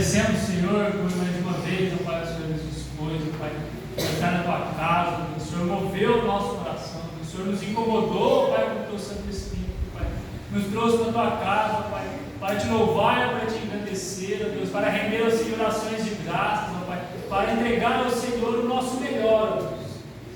agradecemos, Senhor, por mais uma vez, ó Pai, o Senhor nos dispôs, ó Pai, por estar na Tua casa, que o Senhor moveu o nosso coração, que o Senhor nos incomodou, ó Pai, com o Teu Santo Espírito, ó Pai, nos trouxe para a Tua casa, ó Pai, para Te louvar, para Te engrandecer, ó Deus, para render ao Senhor ações de graças, ó Pai, para entregar ao Senhor o nosso melhor, ó Deus.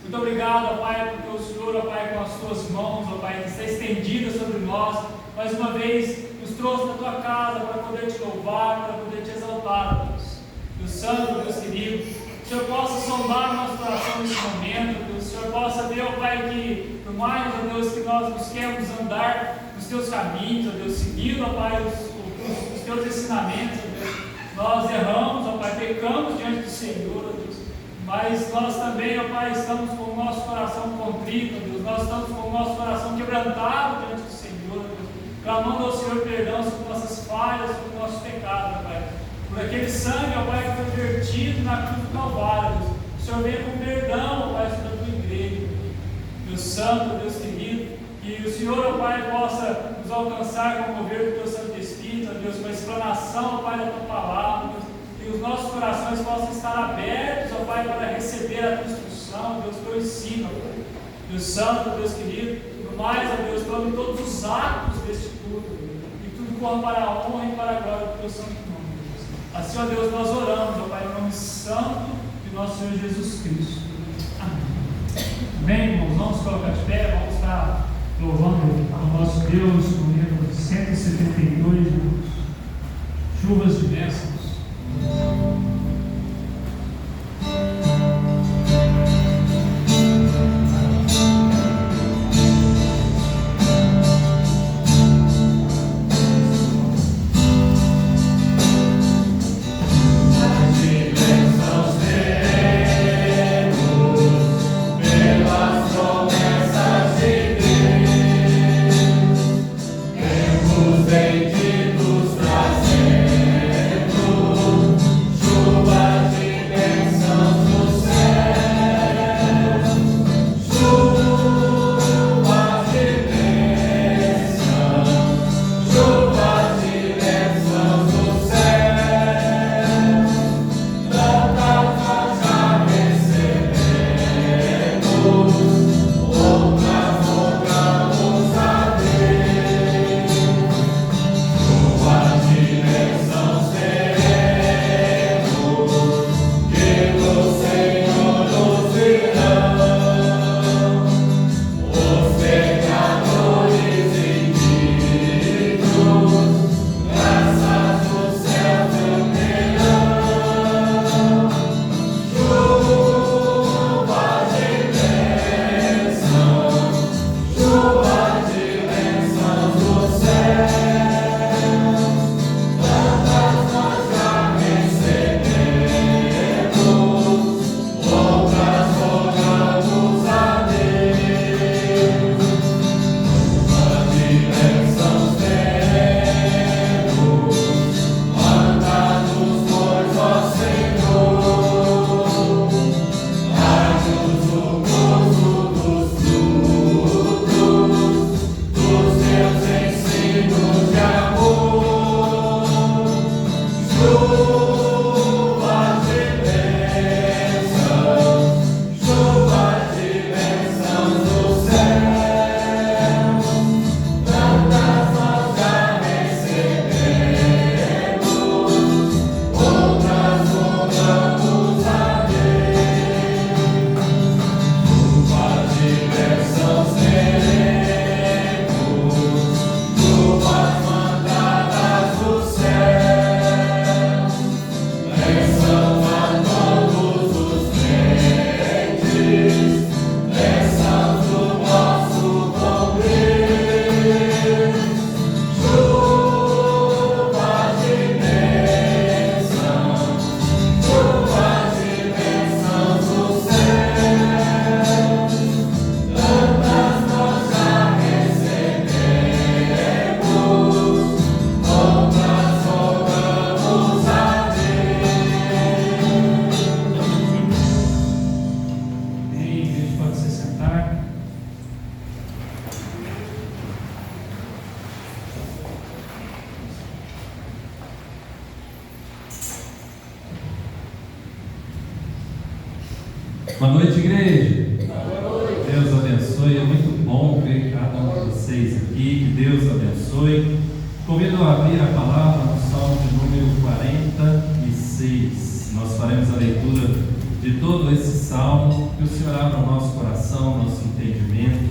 Muito obrigado, ó Pai, porque o Senhor, ó Pai, com as Tuas mãos, ó Pai, que está estendida sobre nós, mais uma vez, nos trouxe na Tua casa para poder Te louvar, para poder Te exaltar, ó Deus. Deus Santo, Deus querido, que o Senhor possa sondar o nosso coração nesse momento, que o Senhor possa ver, ó Pai, que por mais, ó Deus, que nós busquemos andar nos Teus caminhos, ó Deus, seguindo, ó Pai, os Teus ensinamentos, ó Deus, nós erramos, ó Pai, pecamos diante do Senhor, ó Deus, mas nós também, ó Pai, estamos com o nosso coração contrito, ó Deus, nós estamos com o nosso coração quebrantado diante do Senhor, ó Deus, clamando ao Senhor perdão sobre nossas falhas, sobre nossos pecados, ó Pai, por aquele sangue, ó Pai, que foi vertido na cruz do Calvário, Deus. O Senhor venha com perdão, ó Pai, sobre a Tua igreja, Deus Santo, Deus querido, que o Senhor, ó Pai, possa nos alcançar com o mover do Teu Santo Espírito, ó Deus, com a explanação, ó Pai, da Tua palavra, Deus, que os nossos corações possam estar abertos, ó Pai, para receber a Tua instrução, Deus, Teu ensino, ó Pai. Deus Santo, Deus querido, por mais, ó Deus, tome todos os atos deste culto, e tudo corra para a honra e para a glória do Teu Santo nome, Deus. Assim, ó Deus, nós oramos, ó Pai, no nome santo de nosso Senhor Jesus Cristo. Amém. Amém, irmãos? Vamos colocar de pé, vamos estar louvando ao nosso Deus, no livro 172, irmãos. Chuvas de bênçãos. Bendito Boa noite, igreja. Deus abençoe. É muito bom ver cada um de vocês aqui. Que Deus abençoe. Convido a abrir a palavra no Salmo de número 46. Nós faremos a leitura de todo esse salmo. Que o Senhor abra o nosso coração, nosso entendimento,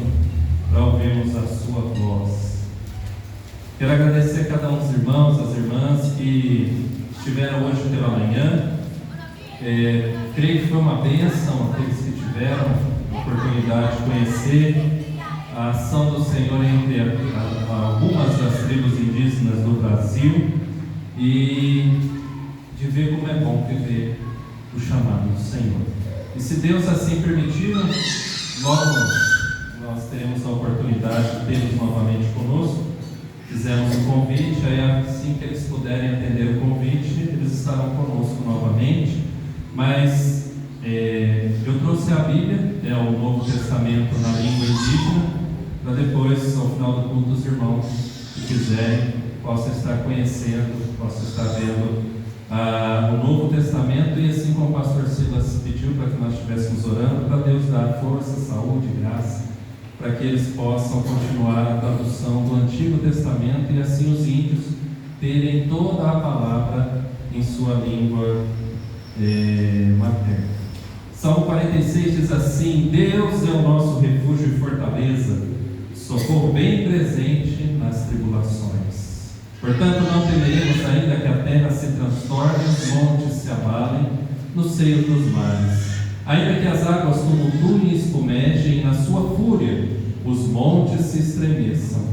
para ouvirmos a sua voz. Quero agradecer a cada um dos irmãos, as irmãs que estiveram hoje pela manhã. Creio que foi uma bênção aqueles que tiveram a oportunidade de conhecer a ação do Senhor entre algumas das tribos indígenas do Brasil e de ver como é bom viver o chamado do Senhor. E se Deus assim permitir, logo nós teremos a oportunidade de tê-los novamente conosco. Fizemos o convite, aí assim que eles puderem atender o convite, eles estarão conosco novamente. Mas eu trouxe a Bíblia, o Novo Testamento na língua indígena, para depois, ao final do culto, os irmãos que quiserem possam estar conhecendo, possam estar vendo o Novo Testamento, e assim como o pastor Silas pediu para que nós estivéssemos orando, para Deus dar força, saúde, graça, para que eles possam continuar a tradução do Antigo Testamento e assim os índios terem toda a palavra em sua língua materna. Salmo 46 diz assim: Deus é o nosso refúgio e fortaleza, socorro bem presente nas tribulações. Portanto, não temeremos, ainda que a terra se transtorne, os montes se abalem no seio dos mares, ainda que as águas tumultuem e espumejem, na sua fúria os montes se estremeçam.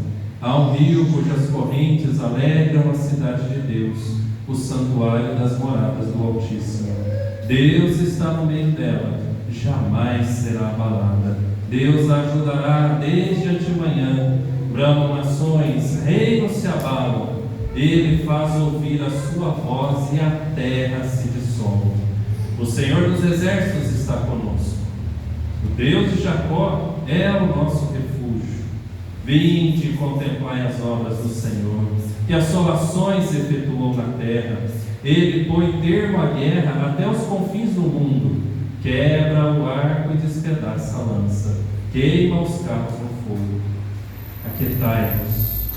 Há um rio cujas correntes alegram a cidade de Deus, o santuário das moradas do Altíssimo. Deus está no meio dela, jamais será abalada. Deus a ajudará desde antemanhã. Bramam nações, reinos se abalam. Ele faz ouvir a sua voz e a terra se dissolve. O Senhor dos exércitos está conosco. O Deus de Jacó é o nosso refúgio. Vinde e contemplai as obras do Senhor, que assolações efetuou na terra. Ele põe termo à guerra até os confins do mundo, quebra o arco e despedaça a lança, queima os carros no fogo. Aquietai-vos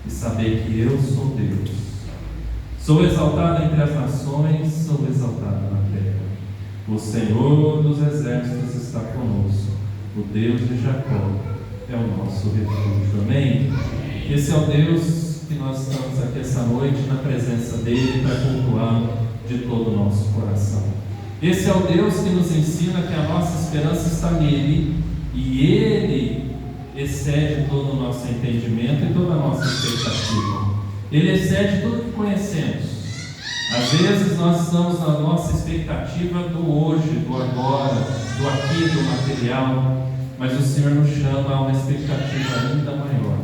e sabei que eu sou Deus. Sou exaltado entre as nações, sou exaltado na terra. O Senhor dos exércitos está conosco, o Deus de Jacó é o nosso refúgio. Amém? Esse é o Deus que nós estamos aqui essa noite na presença dele para cultuá-lo de todo o nosso coração. Esse é o Deus que nos ensina que a nossa esperança está nele e ele excede todo o nosso entendimento e toda a nossa expectativa. Ele excede tudo que conhecemos. Às vezes nós estamos na nossa expectativa do hoje, do agora, do aqui, do material, mas o Senhor nos chama a uma expectativa ainda maior.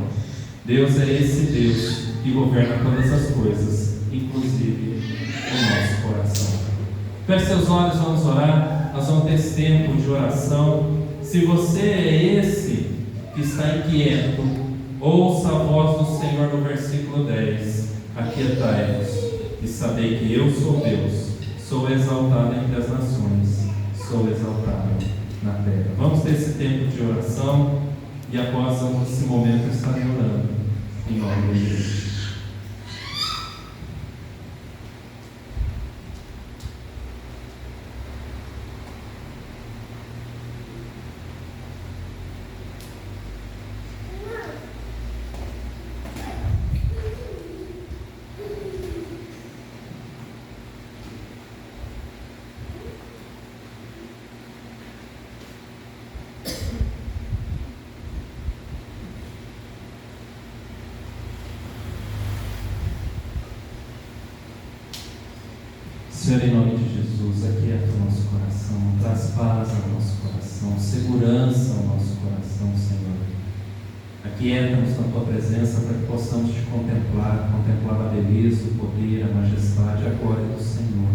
Deus é esse Deus que governa todas as coisas, inclusive o nosso coração. Feche seus olhos, vamos orar. Nós vamos ter esse tempo de oração. Se você é esse que está inquieto, ouça a voz do Senhor no versículo 10. Aquietai-vos e sabei que eu sou Deus, sou exaltado entre as nações, sou exaltado na terra. Vamos ter esse tempo de oração e após esse momento estarei orando em nome de Deus. Senhor, em nome de Jesus, aquieta o nosso coração, traz paz ao nosso coração, segurança ao nosso coração, Senhor. Aquieta-nos na Tua presença para que possamos Te contemplar a beleza, o poder, a majestade, a glória do Senhor.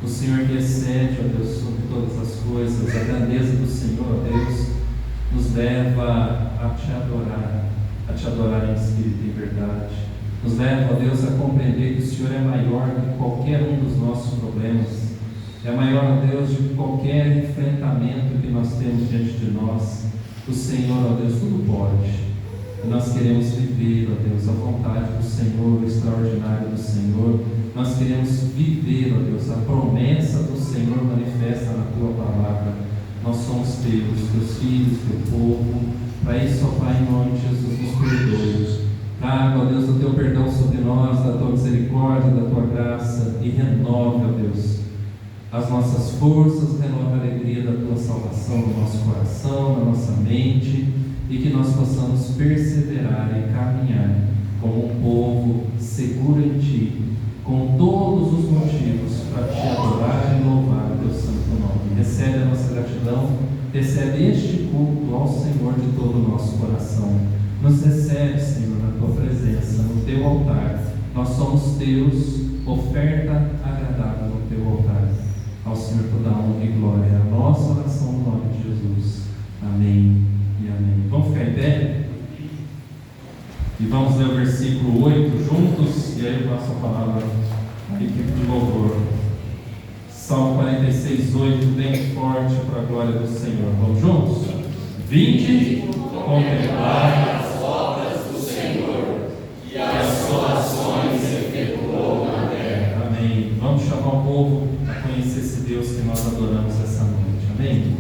O Senhor que excede, ó Deus, sobre todas as coisas, a grandeza do Senhor, ó Deus, nos leva a Te adorar em espírito e em verdade. Nos leva, ó Deus, a compreender que o Senhor é maior do que qualquer um dos nossos problemas. é maior, ó Deus, de qualquer enfrentamento que nós temos diante de nós. O Senhor, ó Deus, tudo pode. E nós queremos viver, ó Deus, a vontade do Senhor, o extraordinário do Senhor. Nós queremos viver, ó Deus, a promessa do Senhor manifesta na Tua palavra. Nós somos teus filhos, teu povo. Para isso, ó Pai, em nome de Jesus, nos perdoe. Traga, ó Deus, o Teu perdão sobre nós, da Tua misericórdia, da Tua graça, e renove, ó Deus, as nossas forças, renove a alegria da Tua salvação no nosso coração, na nossa mente, e que nós possamos perseverar e caminhar como um povo seguro em Ti, com todos os motivos para Te adorar e louvar o Teu santo nome. Recebe a nossa gratidão, recebe este culto ao Senhor de todo o nosso coração. Nos recebe, Senhor, na Tua presença, no Teu altar. Nós somos Teus, oferta agradável no Teu altar. Ao Senhor toda a honra e glória. A nossa oração no nome de Jesus. Amém e amém. Vamos ficar em pé? E vamos ler o versículo 8 juntos, e aí eu passo a palavra à equipe de louvor. Salmo 46, 8, bem forte para a glória do Senhor. Vamos juntos? Vinde, contemplar as obras do Senhor, e as suas ações efetuou na terra. Amém. Vamos chamar o povo a conhecer esse Deus que nós adoramos essa noite. Amém?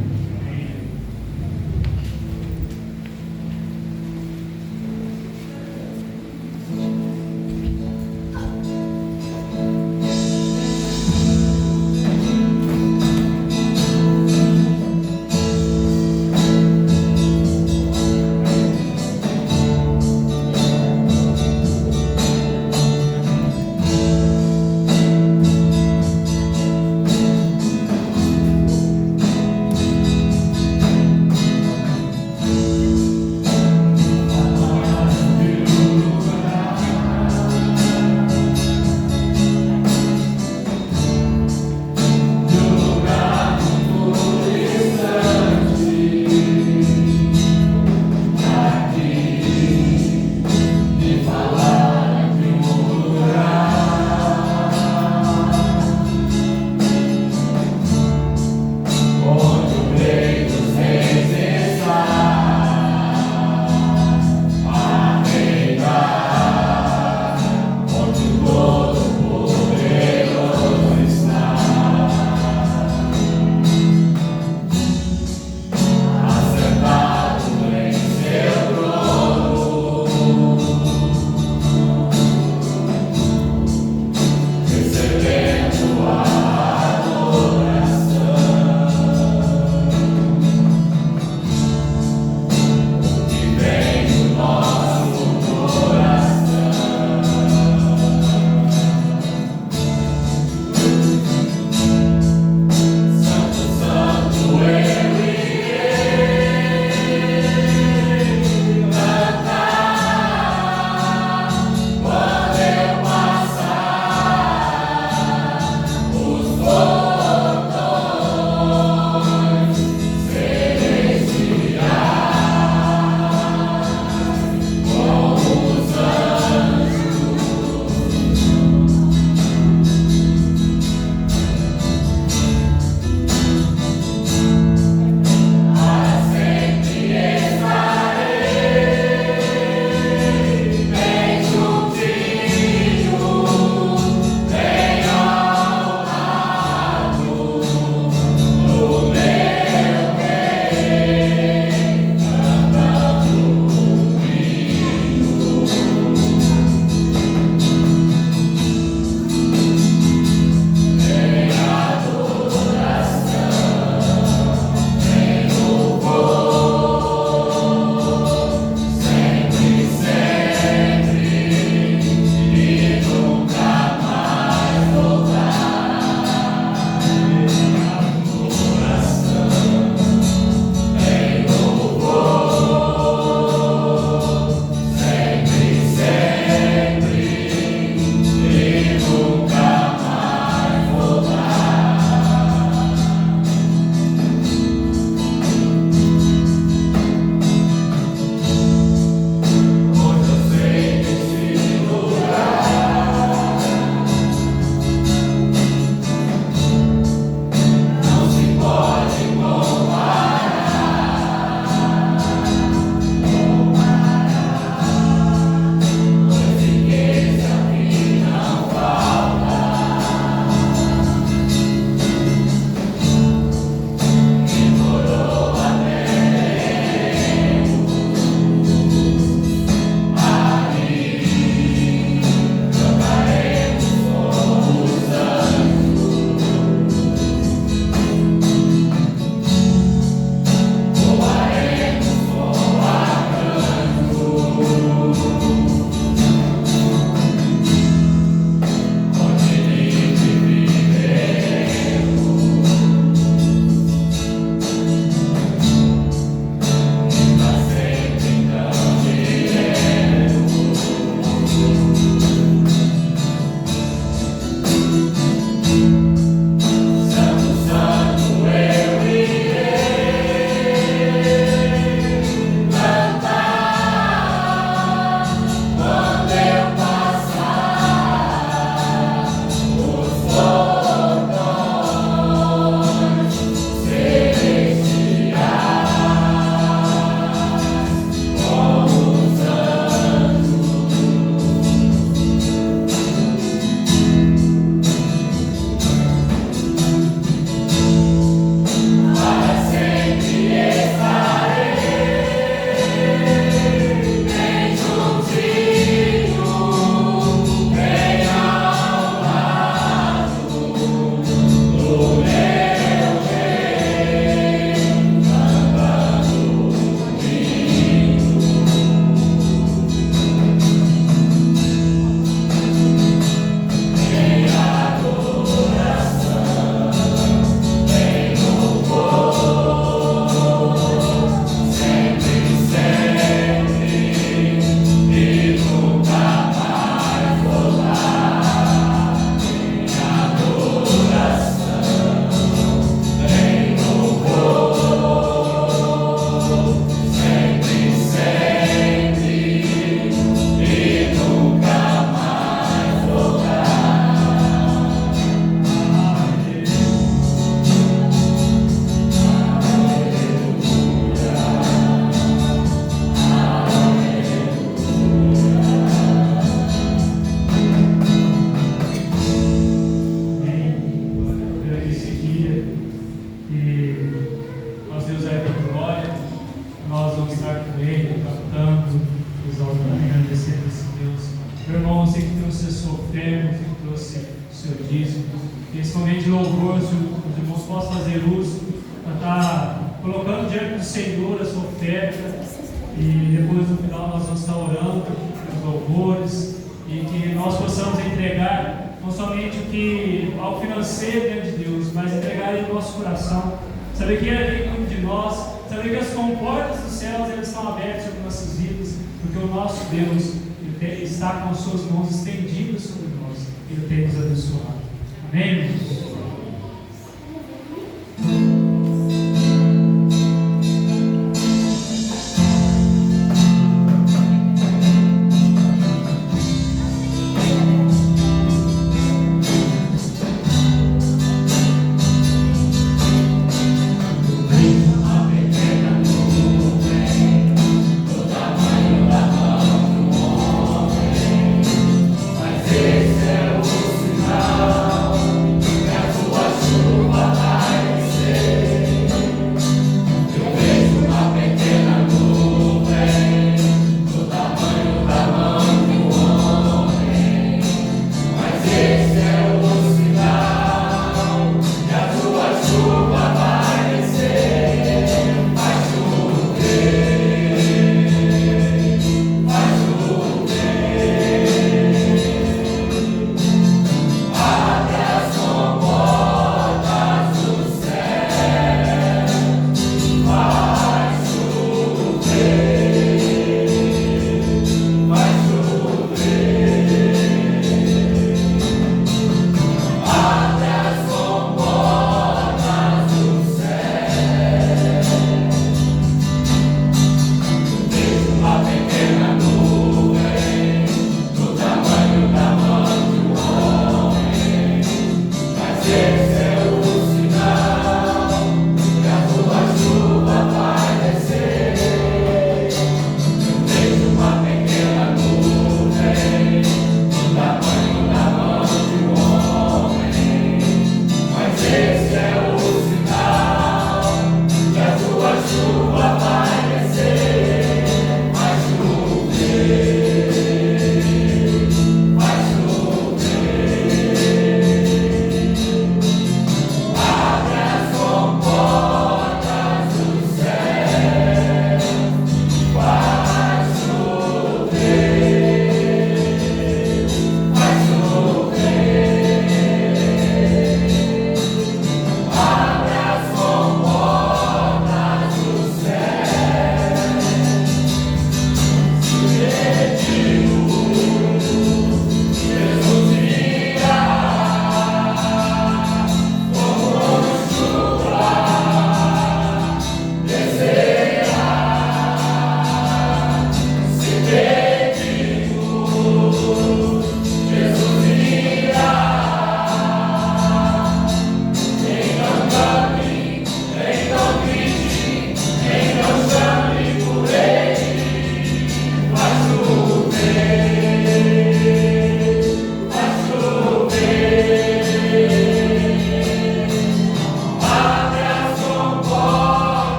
que esse momento de louvor, os irmãos possam fazer uso para estar colocando diante do Senhor a sua oferta, e depois no final nós vamos estar orando os louvores, e que nós possamos entregar não somente algo financeiro diante de Deus, mas entregar em nosso coração, saber que Ele é dentro de nós, saber que as comportas dos céus elas estão abertas sobre nossas vidas, porque o nosso Deus Ele está com as suas mãos estendidas sobre nós, Ele tem nos abençoado. Amém, irmãos?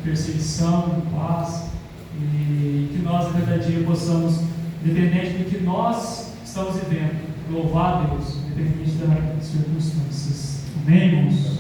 Perseguição, paz, e que nós a cada dia possamos, independente do que nós estamos vivendo, louvar a Deus, independente das circunstâncias. Amém, irmãos?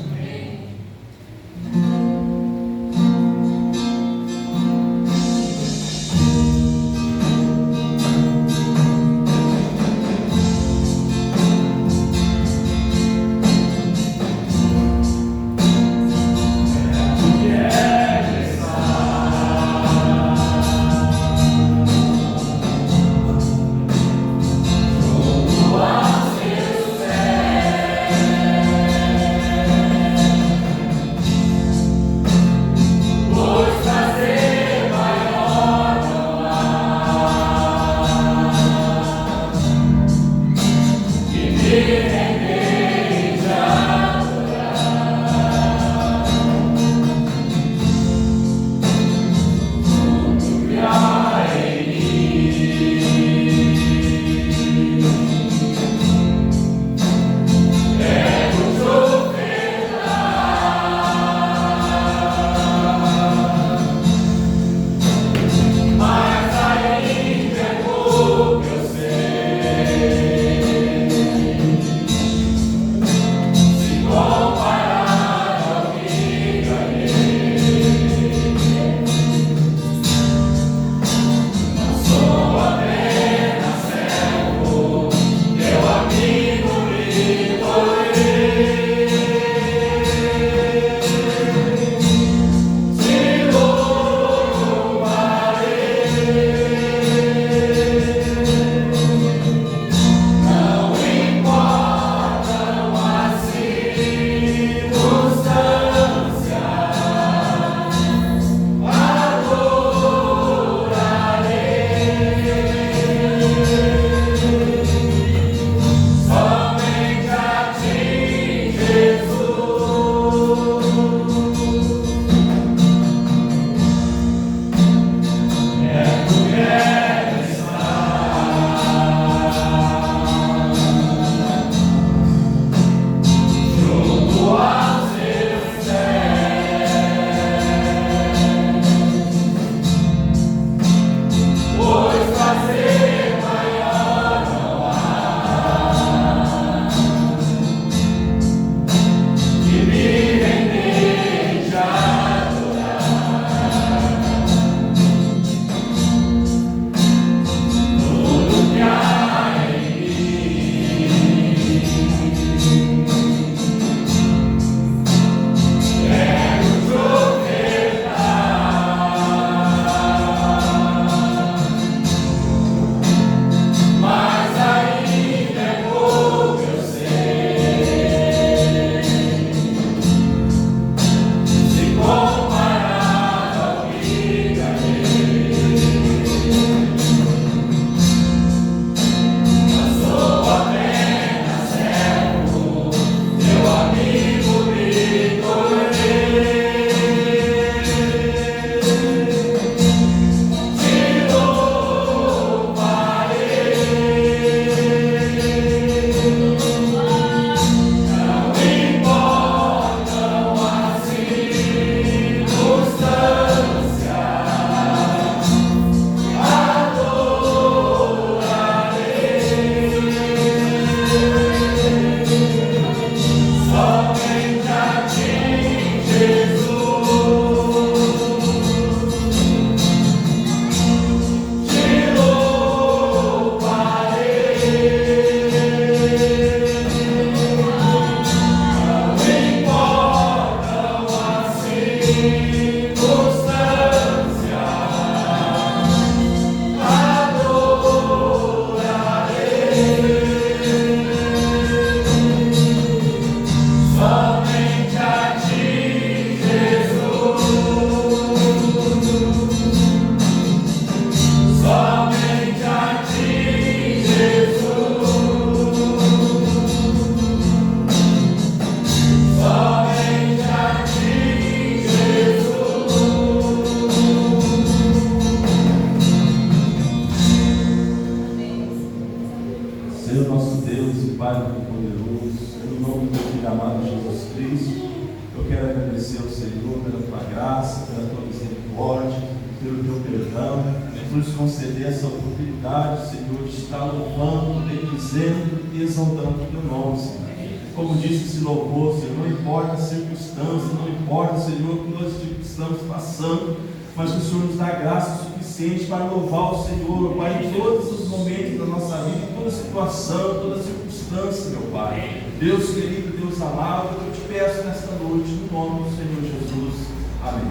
agradecer ao Senhor pela tua graça, pela tua misericórdia, pelo teu perdão, por nos conceder essa oportunidade, Senhor, de estar louvando, bendizendo e exaltando o teu nome, Senhor. Como disse esse louvor, Senhor, não importa a circunstância, não importa, Senhor, o que nós estamos passando, mas que o Senhor nos dá graça suficiente para louvar o Senhor, Pai, em todos os momentos da nossa vida, em toda situação, toda circunstância, meu Pai. Deus querido, Deus amado, eu te peço nesta noite, no nome do Senhor Jesus. Amém.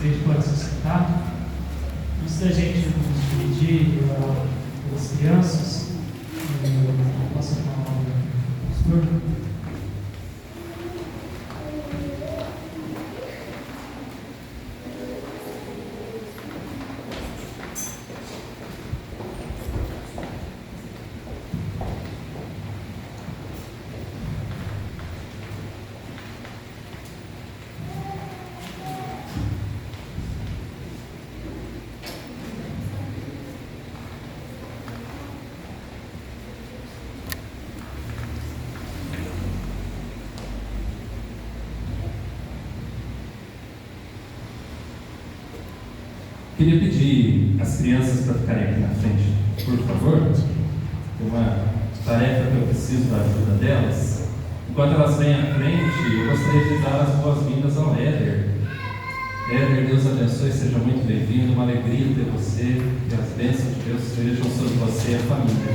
A gente pode se sentar. Antes da gente nos despedir pelas crianças, eu passo a palavra ao pastor. Queria pedir as crianças para ficarem aqui na frente, por favor. Tem uma tarefa que eu preciso da ajuda delas. Enquanto elas vêm à frente, eu gostaria de dar as boas-vindas ao Éder. Éder, Deus abençoe, seja muito bem-vindo. Uma alegria ter você, que as bênçãos de Deus sejam sobre você e a família.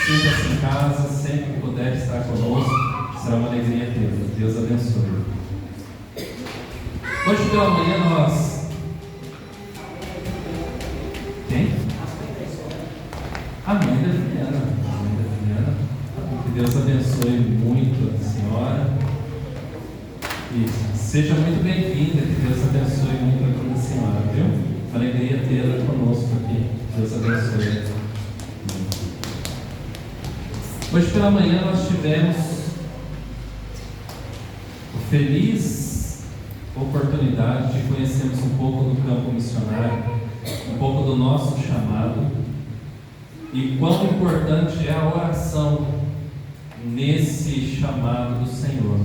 Sinta-se em casa, sempre que puder estar conosco, será uma alegria tê-lo. Deus abençoe. Hoje pela manhã nós... Quem? A mãe da Juliana. Que Deus abençoe muito a senhora. E seja muito bem-vinda. Que Deus abençoe muito a toda a senhora, viu? Uma alegria tê-la conosco aqui. Deus abençoe. Hoje pela manhã nós tivemos a feliz oportunidade de conhecermos um pouco do campo missionário, um pouco do nosso chamado e quão importante é a oração nesse chamado do Senhor.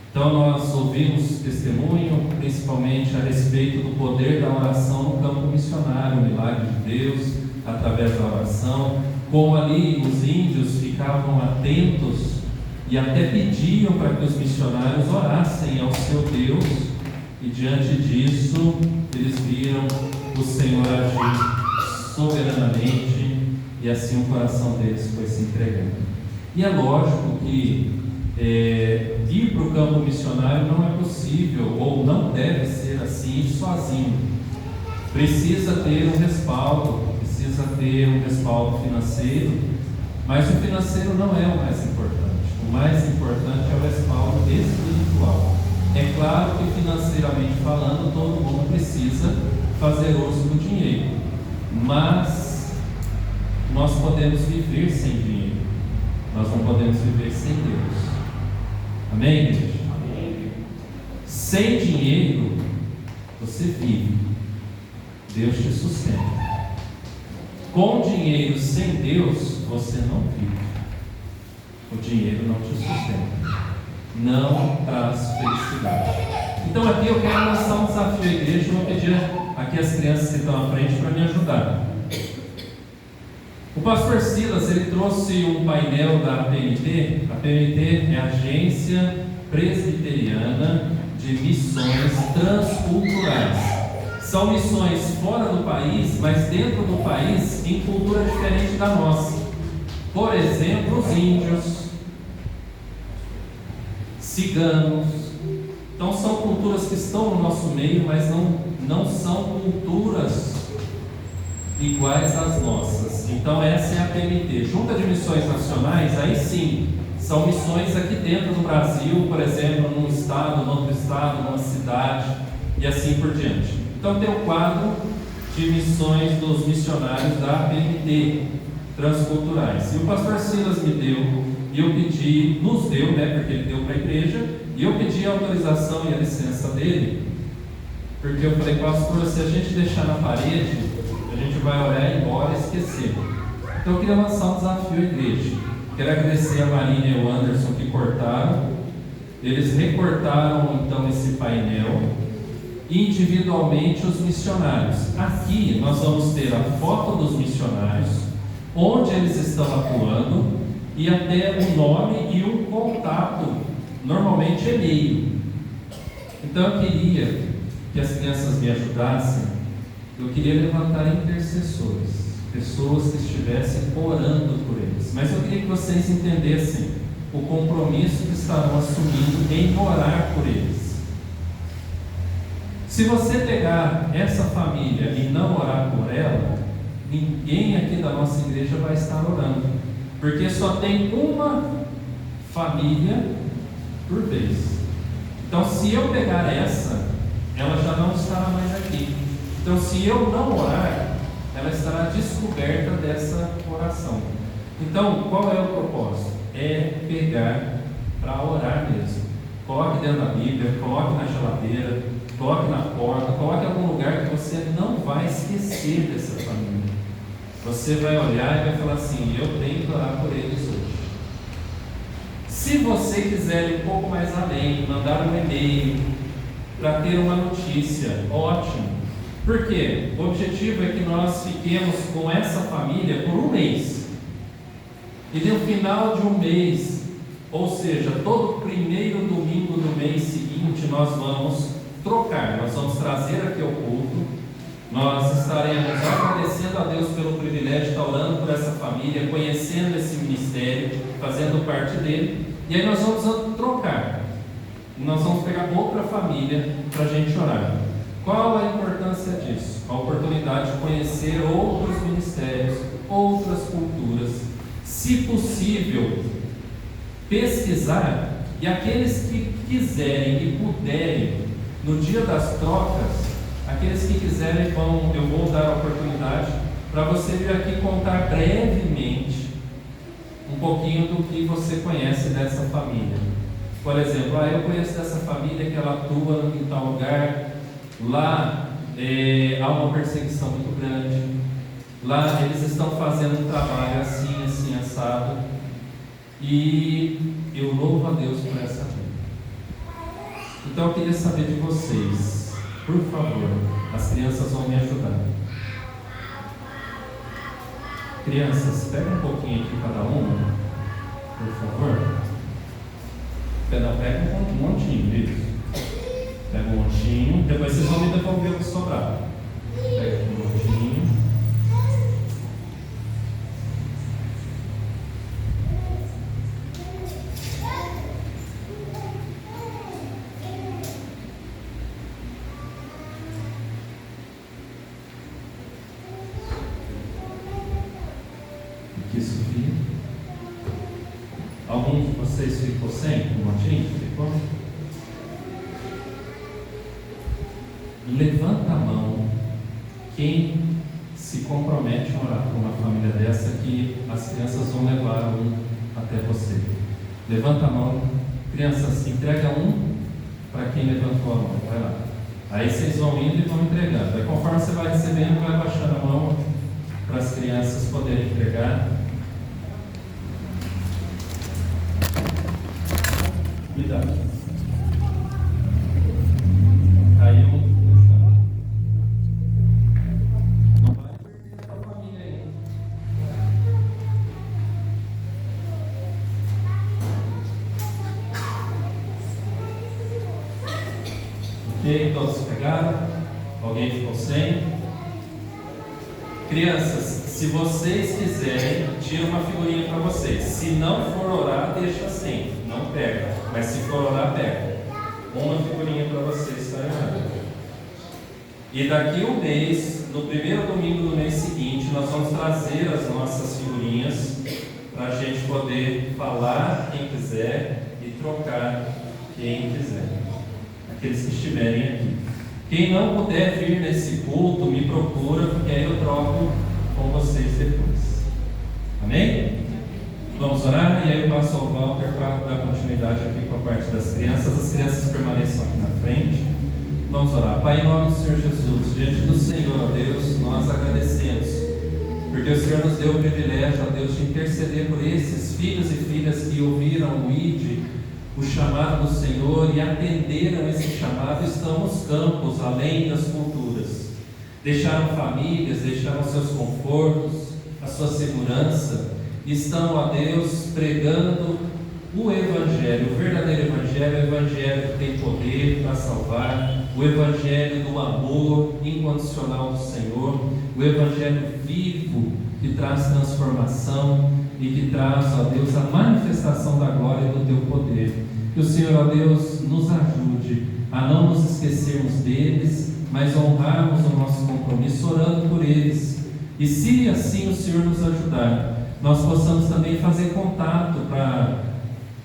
Então nós ouvimos testemunho, principalmente a respeito do poder da oração no campo missionário, o milagre de Deus através da oração, como ali os índios ficavam atentos e até pediam para que os missionários orassem ao seu Deus, e diante disso eles viram o Senhor agir soberanamente, e assim o coração deles foi se entregando. E é lógico que ir para o campo missionário não é possível, ou não deve ser assim sozinho. Precisa ter um respaldo, precisa ter um respaldo financeiro, mas o financeiro não é o mais importante. O mais importante é o respaldo espiritual. É claro que financeiramente falando, todo mundo precisa fazer uso do dinheiro, mas nós podemos viver sem dinheiro, nós não podemos viver sem Deus. Amém, igreja? Amém. Sem dinheiro você vive, Deus te sustenta. Com dinheiro sem Deus você não vive, o dinheiro não te sustenta, não traz felicidade. Então aqui eu quero lançar um desafio à igreja. Eu vou pedir aqui as crianças que estão à frente para me ajudar. O pastor Silas, ele trouxe um painel da APMT. A APMT é a Agência Presbiteriana de Missões Transculturais. São missões fora do país, mas dentro do país, em cultura diferente da nossa. Por exemplo, os índios, ciganos. Então são culturas que estão no nosso meio, mas não são culturas iguais às nossas. Então essa é a PMT, Junta de Missões Nacionais. Aí sim, são missões aqui dentro do Brasil, por exemplo, num estado, num outro estado, numa cidade, e assim por diante. Então tem o quadro de missões dos missionários da PMT, transculturais. E o pastor Silas me deu, e eu pedi, nos deu, porque ele deu para a igreja, e eu pedi a autorização e a licença dele, porque eu falei, pastor, se a gente deixar na parede, a gente vai orar e ir embora e esquecer. Então eu queria lançar um desafio à igreja. Quero agradecer a Marina e o Anderson que cortaram, Eles recortaram então esse painel, individualmente os missionários. Aqui nós vamos ter a foto dos missionários, onde eles estão atuando e até o nome e o contato, normalmente e-mail. Então eu queria que as crianças me ajudassem. Eu queria levantar intercessores, pessoas que estivessem orando por eles, mas eu queria que vocês entendessem o compromisso que estarão assumindo em orar por eles. Se você pegar essa família e não orar por ela, ninguém aqui da nossa igreja vai estar orando, porque só tem uma família por vez. Então, se eu pegar essa, ela já não estará mais aqui. Então, se eu não orar, ela estará descoberta dessa oração. Então, qual é o propósito? É pegar para orar mesmo. Coloque dentro da Bíblia, coloque na geladeira, coloque na porta, coloque em algum lugar que você não vai esquecer dessa família. Você vai olhar e vai falar assim: eu tenho que orar por eles hoje. Se você quiser ir um pouco mais além, mandar um e-mail para ter uma notícia, ótimo. Por quê? O objetivo é que nós fiquemos com essa família por um mês. E no final de um mês, ou seja, todo primeiro domingo do mês seguinte, nós vamos trocar, nós vamos trazer aqui ao culto, nós estaremos agradecendo a Deus pelo privilégio de estar orando por essa família, conhecendo esse ministério, fazendo parte dele, e aí nós vamos trocar, nós vamos pegar outra família para a gente orar. Qual a importância disso? A oportunidade de conhecer outros ministérios, outras culturas, se possível, pesquisar, e aqueles que quiserem e puderem, no dia das trocas, aqueles que quiserem, eu vou dar a oportunidade para você vir aqui contar brevemente um pouquinho do que você conhece dessa família. Por exemplo, eu conheço dessa família que ela atua em tal lugar, lá há uma perseguição muito grande, lá eles estão fazendo um trabalho assim, assim, assado, e eu louvo a Deus por essa vida. Então eu queria saber de vocês, por favor, as crianças vão me ajudar. Crianças, pega um pouquinho aqui cada uma, por favor. Pega um montinho, isso. Pega um montinho, depois vocês vão me devolver o que sobrar. Pega um montinho. Aqui, Sofia. Algum de vocês ficou sem um montinho? Ficou? Levanta a mão quem se compromete a orar por uma família dessa, que as crianças vão levar um até você. Levanta a mão, crianças, entrega um para quem levantou a mão. Vai lá. Aí vocês vão indo e vão entregando. Aí conforme você vai recebendo, vai baixando a mão para as crianças poderem entregar. Cuidado. Aí eu não vai perder a família aí. Ok, todos pegaram? Alguém ficou sem? Crianças, se vocês quiserem, tira uma figurinha para vocês. Se não for orar, deixa assim, não pega. Mas se for orar, pega. Uma figurinha para vocês estarem orando. E daqui um mês, no primeiro domingo do mês seguinte, nós vamos trazer as nossas figurinhas para a gente poder falar quem quiser e trocar quem quiser. Aqueles que estiverem aqui. Quem não puder vir nesse culto, me procura, porque aí eu troco com vocês depois. Amém? Vamos orar, e aí eu passo ao Walter para dar continuidade aqui com a parte das crianças. As crianças permaneçam aqui na frente. Vamos orar. Pai, em nome do Senhor Jesus, diante do Senhor, ó Deus, nós agradecemos, porque o Senhor nos deu o privilégio, ó Deus, de interceder por esses filhos e filhas que ouviram o ID, o chamado do Senhor e atenderam esse chamado estão nos campos, além das culturas. Deixaram famílias, deixaram seus confortos, a sua segurança, e estão a Deus pregando o Evangelho, o verdadeiro Evangelho, o Evangelho que tem poder para salvar, o Evangelho do amor incondicional do Senhor, o Evangelho vivo que traz transformação e que traz, ó Deus, a manifestação da glória do Teu poder. Que o Senhor, ó Deus, nos ajude a não nos esquecermos deles, mas honrarmos o nosso compromisso orando por eles. E se assim o Senhor nos ajudar, nós possamos também fazer contato para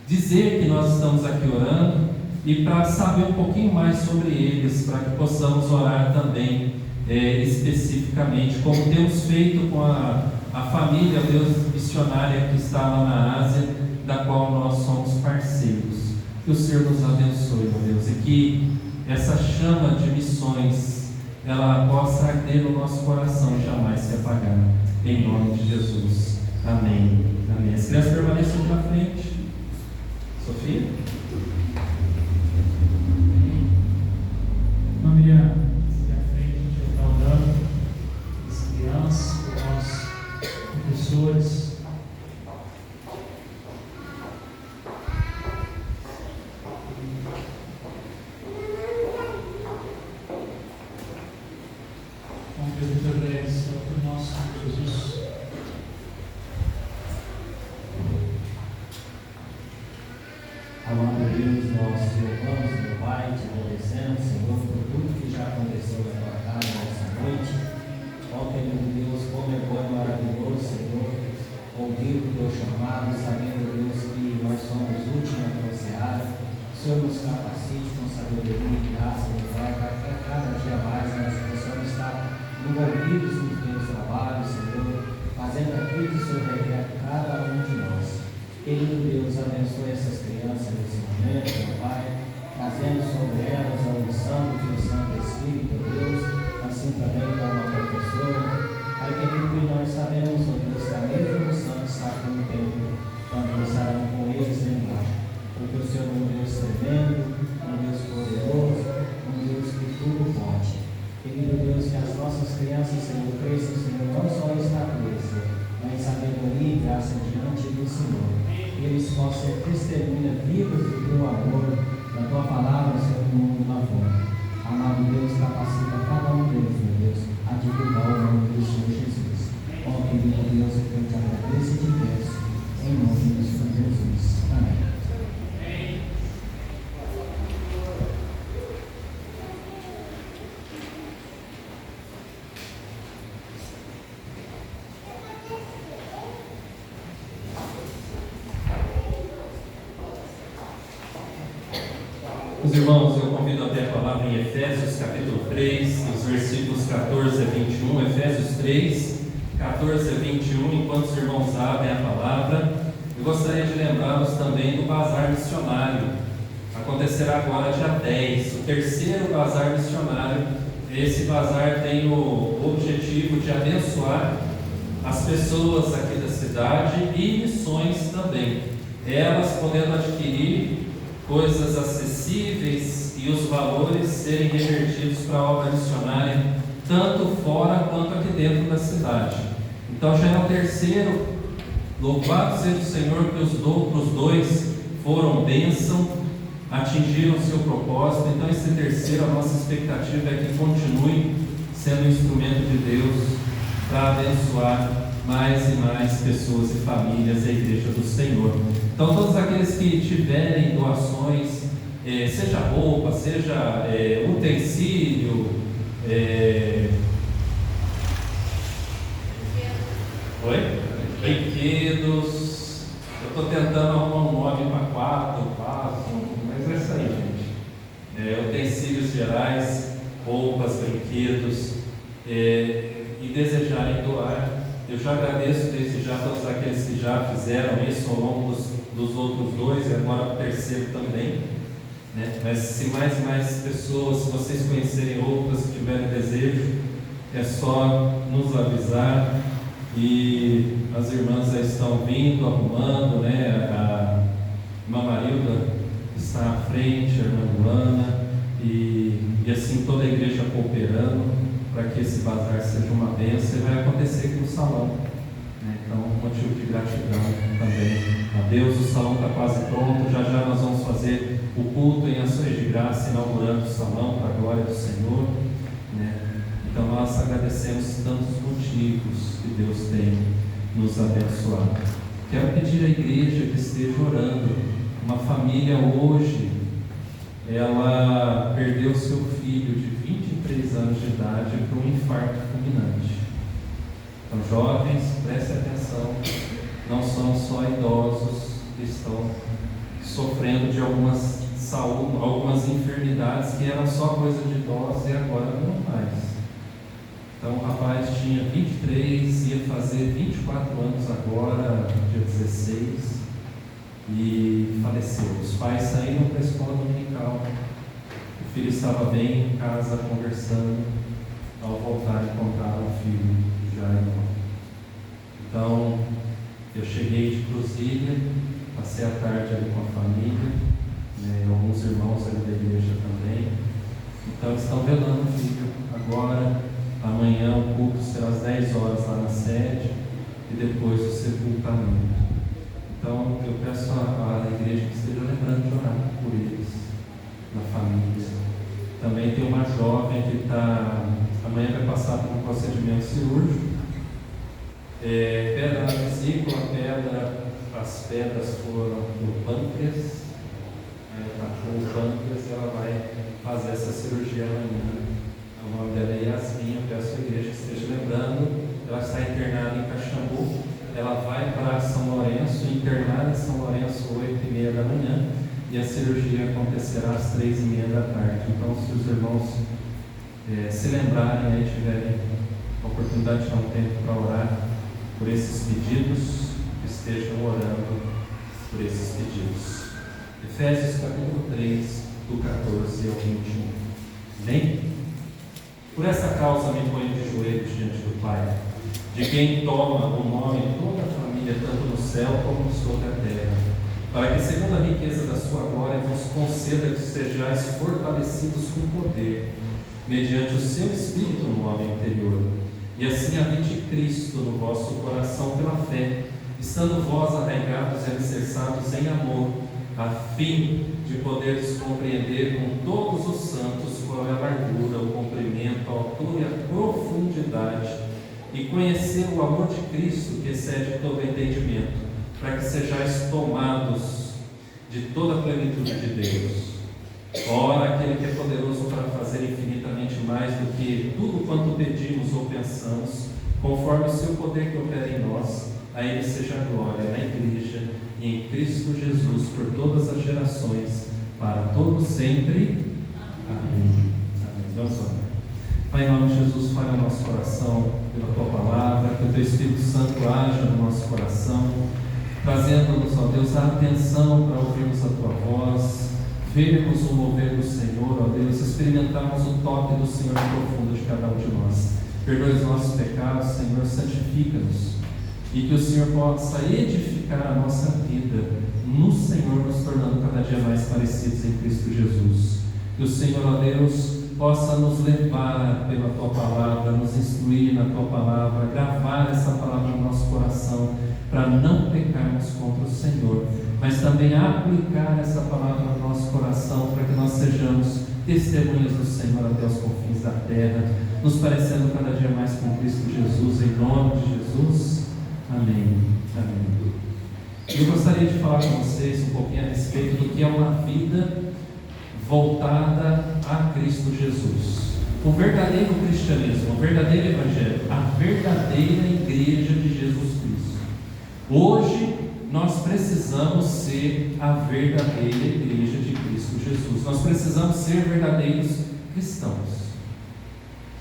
dizer que nós estamos aqui orando e para saber um pouquinho mais sobre eles, para que possamos orar também especificamente, como temos feito com a família, Deus, missionária que está lá na Ásia, da qual nós somos parceiros. Que o Senhor nos abençoe, meu Deus, e que essa chama de missões ela possa arder no nosso coração e jamais se apagar, em nome de Jesus. Amém. Amém. As crianças permaneçam aqui na frente. Sofia? Maria, aqui à frente, a gente vai estar orando as crianças, por nós, professores. Vamos pedir também por nosso Senhor Jesus. Amado Deus, nós te louvamos, meu Pai, te agradecemos, Senhor, por tudo que já aconteceu na tua casa nessa noite. Ó querido Deus, como é bom e maravilhoso, Senhor, ouvir o teu chamado, sabendo, Deus, que nós somos úteis na tua seara. O Senhor nos capacite com sabedoria e graça, meu Pai, para que a cada dia mais nós possamos estar envolvidos nos teus trabalhos, Senhor, fazendo aquilo que o Senhor requer a cada um de nós. Querido Deus, abençoe essas crianças nesse momento, meu Pai, trazendo sobre elas a unção do Teu Santo Espírito, Deus, assim também com a professora. Pai querido, que nós sabemos, ó Deus, que a mesma unção que está aqui no templo, também estarão com eles lá embaixo. Porque o Senhor é um Deus tremendo, um Deus poderoso, um Deus que tudo pode. Querido Deus, que as nossas crianças, Senhor, cresçam, Senhor, não só em estatura, Senhor, mas em sabedoria e graça diante do Senhor. Eles possam ser testemunhas vivas do teu amor, da tua palavra, Senhor, no mundo lá fora. Amado Deus, capacita cada um deles, meu Deus, a divulgar o nome do Senhor Jesus. Ó querido Deus, eu te agradeço e te peço, em nome do Senhor Jesus. Amém. Meus irmãos, eu convido até a palavra em Efésios capítulo 3, nos versículos 14 a 21, Efésios 3, 14 a 21, enquanto os irmãos abrem a palavra, eu gostaria de lembrá-los também do bazar missionário. Acontecerá agora dia 10, o terceiro bazar missionário. Esse bazar tem o objetivo de abençoar as pessoas aqui da cidade e missões também. Elas podendo adquirir coisas acessíveis e os valores serem revertidos para a obra missionária, tanto fora quanto aqui dentro da cidade. Então já é o terceiro. Louvado seja o Senhor que os outros dois foram bênção, atingiram o seu propósito. Então esse terceiro, a nossa expectativa é que continue sendo um instrumento de Deus para abençoar mais e mais pessoas e famílias da Igreja do Senhor. Então todos aqueles que tiverem doações, seja roupa, seja utensílio, brinquedos, eu estou tentando arrumar um nome para quatro, mas é isso aí, gente. Utensílios gerais, roupas, brinquedos, e desejarem doar, eu já agradeço desde já a todos aqueles que já fizeram isso ao longo dos outros dois e agora o terceiro também, né? Mas se mais e mais pessoas, se vocês conhecerem outras que tiverem desejo, é só nos avisar. E as irmãs já estão vindo, arrumando, né? A irmã Marilda está à frente, a irmã Luana, e assim toda a igreja cooperando para que esse bazar seja uma bênção, e vai acontecer aqui no salão, né? Então, motivo de gratidão também a Deus. O salão está quase pronto, já já nós vamos fazer o culto em ações de graça, inaugurando o salão para a glória do Senhor, né? Então nós agradecemos tantos motivos que Deus tem nos abençoado. Quero pedir à igreja que esteja orando. Uma família hoje, ela perdeu seu filho de 23 anos de idade por um infarto fulminante. Então, jovens, prestem atenção, não são só idosos que estão sofrendo de algumas enfermidades que eram só coisa de idosos e agora não mais. Então o rapaz tinha 23, ia fazer 24 anos agora, dia 16, e faleceu. Os pais saíram para a escola dominical, o filho estava bem em casa conversando, ao voltar encontraram o filho já enorme. Então eu cheguei de Cruzilha, passei a tarde ali com a família, né, alguns irmãos ali da igreja também. Então eles estão velando o filho agora. Amanhã o culto será às 10 horas lá na sede e depois o sepultamento. Então eu peço à igreja que esteja lembrando de orar por eles, na família. Também tem uma jovem que amanhã vai passar por um procedimento cirúrgico. Pedra na vesícula, as pedras foram no pâncreas, atacou o pâncreas, e ela vai fazer essa cirurgia amanhã. O nome dela é Yasmin. Eu peço à igreja que esteja lembrando. Ela está internada em Caxambu, ela vai para São Lourenço, internada em São Lourenço 8h30 da manhã, e a cirurgia acontecerá às 3h30 da tarde. Então, se os irmãos se lembrarem aí, tiverem a oportunidade de dar um tempo para orar por esses pedidos, que estejam orando por esses pedidos. Efésios capítulo 3, do 14 ao 21. Amém? Por essa causa me ponho de joelhos diante do Pai, de quem toma o nome toda a família, tanto no céu como sobre a terra, para que, segundo a riqueza da sua glória, vos conceda que sejais fortalecidos com poder, mediante o seu Espírito no homem interior, e assim habite Cristo no vosso coração pela fé, estando vós arraigados e alicerçados em amor, a fim de poderes compreender com todos os santos qual é a largura, o comprimento, a altura e a profundidade, e conhecer o amor de Cristo que excede todo entendimento, para que sejais tomados de toda a plenitude de Deus. Ora, aquele que é poderoso para fazer infinitamente mais do que tudo quanto pedimos ou pensamos, conforme o seu poder que opera em nós, a Ele seja a glória na igreja e em Cristo Jesus por todas as gerações, para todos sempre. Amém. Amém. Vamos orar. Pai, em nome de Jesus, fale ao nosso coração pela Tua palavra, que o Teu Espírito Santo haja no nosso coração, trazendo-nos, ó Deus, a atenção para ouvirmos a Tua voz, vermos o mover do Senhor, ó Deus, experimentarmos o toque do Senhor profundo de cada um de nós. Perdoe os nossos pecados, Senhor, santifica-nos, e que o Senhor possa edificar a nossa vida no Senhor, nos tornando cada dia mais parecidos em Cristo Jesus. Que o Senhor, ó Deus, possa nos levar pela Tua palavra, nos instruir na Tua palavra, gravar essa palavra no nosso coração, para não pecarmos contra o Senhor, mas também aplicar essa palavra no nosso coração, para que nós sejamos testemunhas do Senhor até os confins da terra, nos parecendo cada dia mais com Cristo Jesus, em nome de Jesus. Amém. Amém. Eu gostaria de falar com vocês um pouquinho a respeito do que é uma vida voltada a Cristo Jesus. O verdadeiro cristianismo, o verdadeiro evangelho, a verdadeira igreja de Jesus Cristo. Hoje nós precisamos ser a verdadeira igreja de Cristo Jesus. Nós precisamos ser verdadeiros cristãos.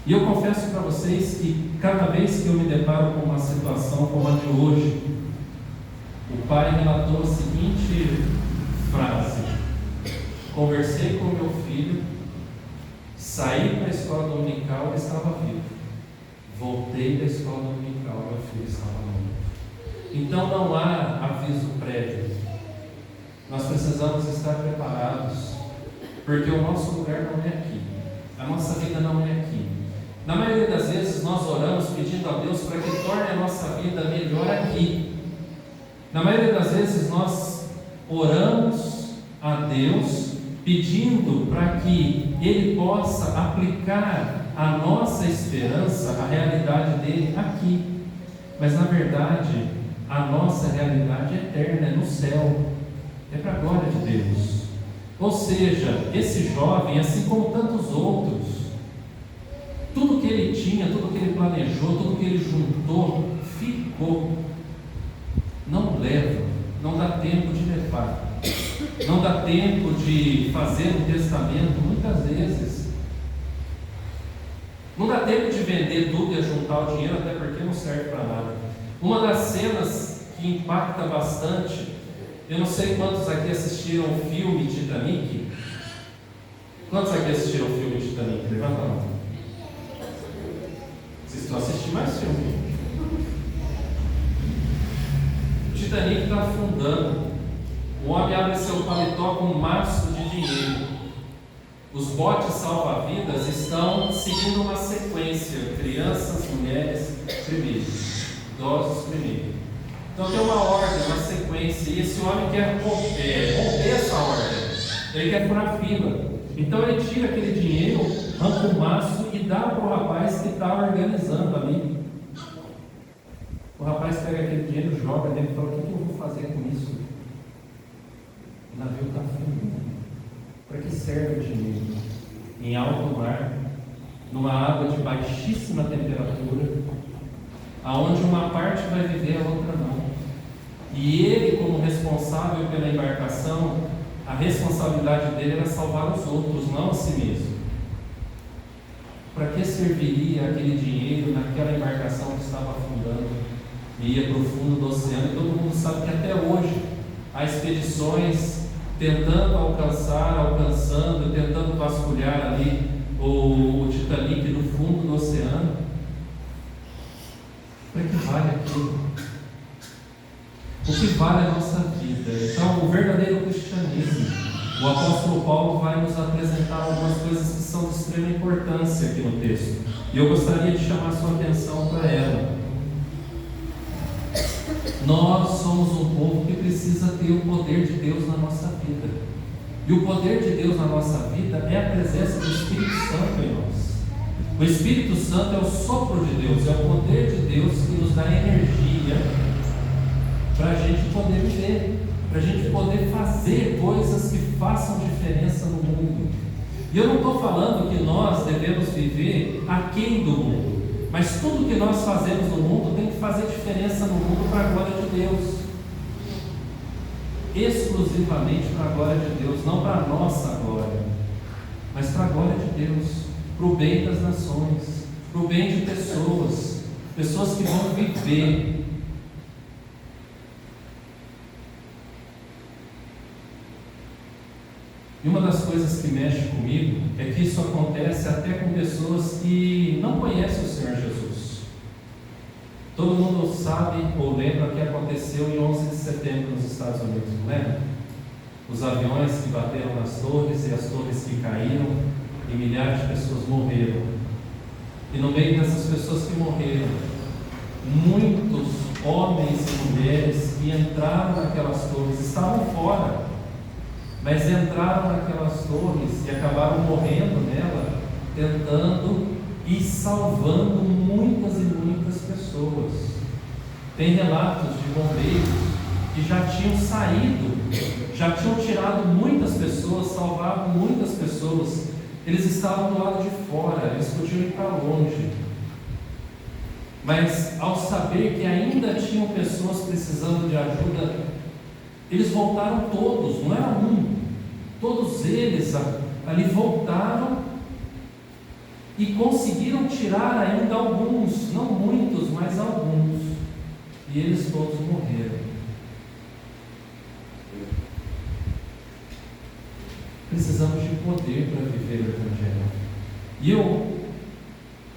E eu confesso para vocês que cada vez que eu me deparo com uma situação como a de hoje, o pai relatou a seguinte frase: conversei com meu filho, saí para a escola dominical, ele estava vivo. Voltei da escola dominical, meu filho estava morto. Então não há aviso prévio. nós precisamos estar preparados, porque o nosso lugar não é aqui, a nossa vida não é aqui. Na maioria das vezes nós oramos pedindo a Deus para que torne a nossa vida melhor aqui. Na maioria das vezes nós oramos a Deus pedindo para que Ele possa aplicar a nossa esperança, a realidade dele aqui. Mas na verdade, a nossa realidade eterna é no céu, é para a glória de Deus. Ou seja, esse jovem, assim como tantos outros, tudo que ele tinha, tudo que ele planejou, tudo que ele juntou, ficou. Não leva, não dá tempo de levar, não dá tempo de fazer um testamento, muitas vezes. Não dá tempo de vender tudo e juntar o dinheiro, até porque não serve para nada. Uma das cenas que impacta bastante, eu não sei quantos aqui assistiram o filme Titanic. Quantos aqui assistiram o filme Titanic? Levanta a mão. Vocês estão assistindo mais filme. O Titanic está afundando. O homem abre seu paletó com um maço de dinheiro. Os botes salva-vidas estão seguindo uma sequência: crianças, mulheres primeiro, idosos primeiro. Então tem uma ordem, uma sequência, e esse homem quer romper essa ordem. Ele quer furar fila. Então ele tira aquele dinheiro, arranca o maço e dá para o rapaz que está organizando ali. O rapaz pega aquele dinheiro, joga dentro e fala: o que eu vou fazer com isso? O navio está afundando. Para que serve o dinheiro? Em alto mar, numa água de baixíssima temperatura, aonde uma parte vai viver, a outra não. E ele, como responsável pela embarcação, a responsabilidade dele era salvar os outros, não a si mesmo. Para que serviria aquele dinheiro naquela embarcação que estava afundando e ia para o fundo do oceano? E todo mundo sabe que até hoje há expedições tentando alcançando, tentando vasculhar ali o Titanic no fundo do oceano. Para que vale aquilo? O que vale a nossa vida? Então, o verdadeiro cristianismo, o apóstolo Paulo vai nos apresentar algumas coisas que são de extrema importância aqui no texto, e eu gostaria de chamar a sua atenção para ela. Nós somos um povo que precisa ter o poder de Deus na nossa vida, e o poder de Deus na nossa vida é a presença do Espírito Santo em nós. O Espírito Santo é o sopro de Deus, é o poder de Deus que nos dá energia para a gente poder viver, para a gente poder fazer coisas que façam diferença no mundo. E eu não estou falando que nós devemos viver aquém do mundo, mas tudo que nós fazemos no mundo tem que fazer diferença no mundo para a glória de Deus, exclusivamente para a glória de Deus, não para a nossa glória, mas para a glória de Deus, para o bem das nações, para o bem de pessoas que vão viver. E uma das coisas que mexe comigo é que isso acontece até com pessoas que não conhecem o Senhor Jesus. Todo mundo sabe ou lembra o que aconteceu em 11 de setembro nos Estados Unidos, não lembra? Os aviões que bateram nas torres e as torres que caíram e milhares de pessoas morreram. E no meio dessas pessoas que morreram, muitos homens e mulheres que entraram naquelas torres estavam fora, mas entraram naquelas torres e acabaram morrendo nela, tentando e salvando muitas e muitas pessoas. Tem relatos de bombeiros que já tinham saído, já tinham tirado muitas pessoas, salvado muitas pessoas. Eles estavam do lado de fora, eles podiam ir para longe, mas ao saber que ainda tinham pessoas precisando de ajuda, eles voltaram todos, não era um, todos eles ali voltaram e conseguiram tirar ainda alguns, não muitos, mas alguns, e eles todos morreram. Precisamos de poder para viver o Evangelho, e eu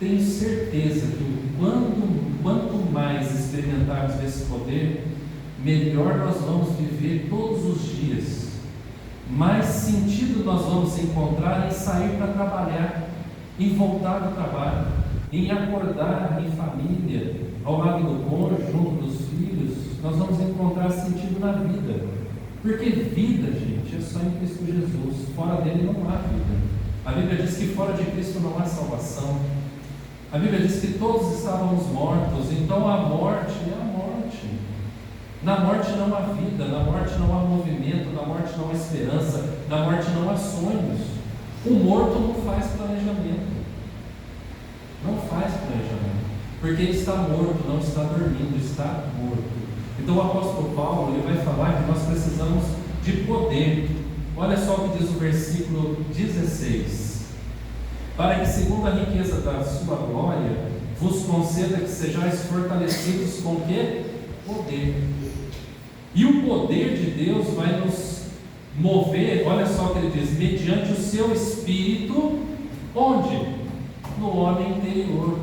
tenho certeza que quanto mais experimentarmos desse poder, melhor nós vamos viver todos os dias, mais sentido nós vamos encontrar em sair para trabalhar, em voltar do trabalho, em acordar em família, ao lado do cônjuge, junto dos filhos. Nós vamos encontrar sentido na vida, porque vida, gente, é só em Cristo Jesus. Fora dele não há vida. A Bíblia diz que fora de Cristo não há salvação. A Bíblia diz que todos estávamos mortos, então a morte é a morte. Na morte não há vida, na morte não há movimento, na morte não há esperança, na morte não há sonhos. O morto não faz planejamento. Não faz planejamento, porque ele está morto, não está dormindo, está morto. Então o apóstolo Paulo, ele vai falar que nós precisamos de poder. Olha só o que diz o versículo 16: para que segundo a riqueza da sua glória vos conceda que sejais fortalecidos com que? Poder. E o poder de Deus vai nos mover, olha só o que ele diz, mediante o seu Espírito, onde? No homem interior.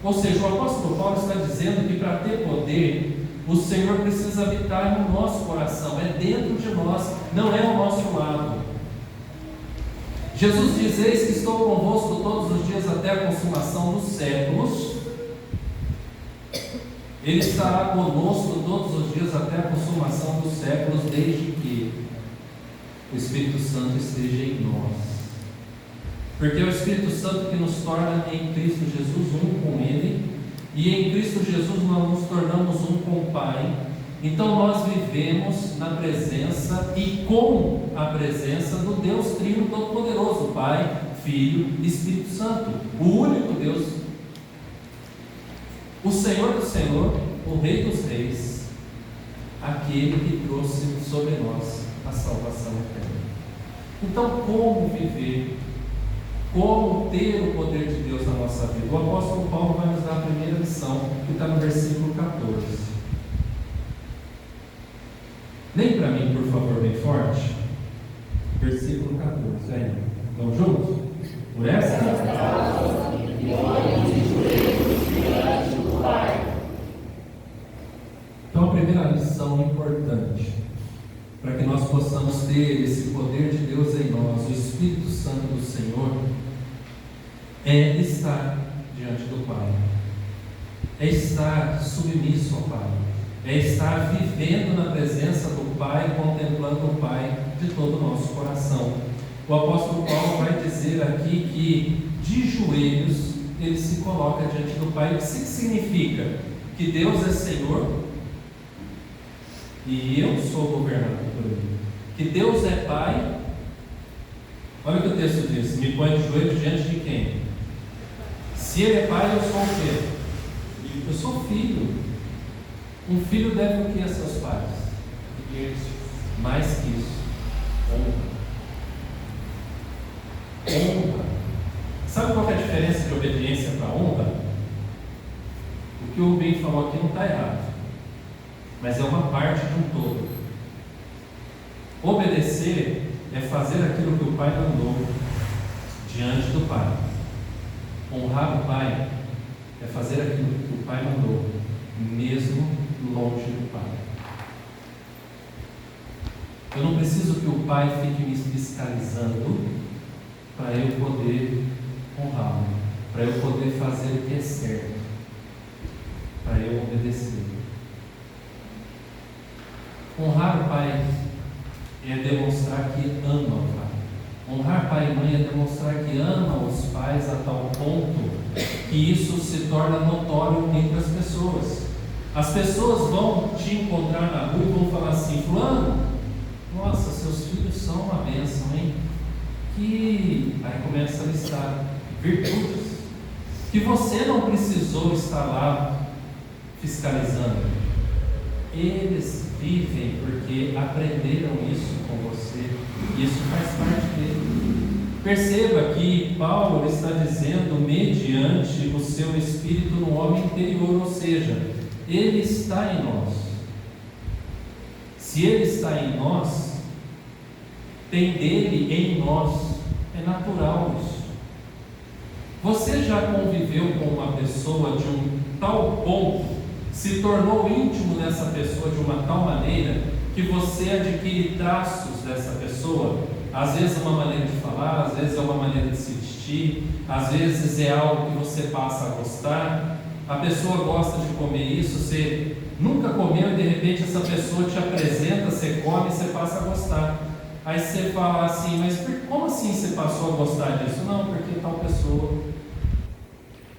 Ou seja, o apóstolo Paulo está dizendo que para ter poder, o Senhor precisa habitar no nosso coração, é dentro de nós, não é ao nosso lado. Jesus diz: eis que estou convosco todos os dias até a consumação dos séculos. Ele estará conosco todos os dias até a consumação dos séculos, desde que o Espírito Santo esteja em nós. Porque é o Espírito Santo que nos torna em Cristo Jesus um com Ele, e em Cristo Jesus nós nos tornamos um com o Pai. Então nós vivemos na presença e com a presença do Deus Trino Todo-Poderoso, Pai, Filho e Espírito Santo, o único Deus, o Senhor do Senhor, o Rei dos Reis, aquele que trouxe sobre nós a salvação eterna. Então, como viver? Como ter o poder de Deus na nossa vida? O apóstolo Paulo vai nos dar a primeira lição, que está no versículo 14. Leia para mim, por favor, bem forte. Versículo 14. Aí, vamos juntos? Por essa? Então, a primeira lição importante, para que nós possamos ter esse poder de Deus em nós, o Espírito Santo do Senhor, é estar diante do Pai, é estar submisso ao Pai, é estar vivendo na presença do Pai, contemplando o Pai de todo o nosso coração. O apóstolo Paulo vai dizer aqui que de joelhos ele se coloca diante do Pai. O que significa? Que Deus é Senhor e eu sou governado por Ele. Que Deus é Pai. Olha o que o texto diz: me põe de joelhos diante de quem? Se Ele é Pai, eu sou o quê? Eu sou filho. Um filho deve o que a seus pais? Mais que isso, honra. Sabe qual é a diferença de obediência para honra? O que o Ben falou aqui não está errado, mas é uma parte de um todo. Obedecer é fazer aquilo que o Pai mandou diante do Pai. Honrar o Pai é fazer aquilo que o Pai mandou, mesmo longe do Pai. Eu não preciso que o Pai fique me fiscalizando para eu poder honrá-lo, para eu poder fazer o que é certo, para eu obedecer. Honrar o Pai é demonstrar que ama o Pai. Honrar pai e mãe é demonstrar que ama os pais a tal ponto que isso se torna notório entre as pessoas. As pessoas vão te encontrar na rua e vão falar assim: fulano, nossa, seus filhos são uma bênção, hein? Aí começa a listar virtudes que você não precisou estar lá fiscalizando. Eles vivem porque aprenderam isso com você, e isso faz parte dele. Perceba que Paulo está dizendo mediante o seu Espírito no homem interior, ou seja, ele está em nós. Se ele está em nós, tem dele em nós, é natural isso. Você já conviveu com uma pessoa de um tal ponto, se tornou íntimo dessa pessoa de uma tal maneira que você adquire traços dessa pessoa. Às vezes é uma maneira de falar, às vezes é uma maneira de se vestir, às vezes é algo que você passa a gostar. A pessoa gosta de comer isso, você nunca comeu e de repente essa pessoa te apresenta, você come e você passa a gostar. Aí você fala assim, mas como assim você passou a gostar disso? Não, porque tal pessoa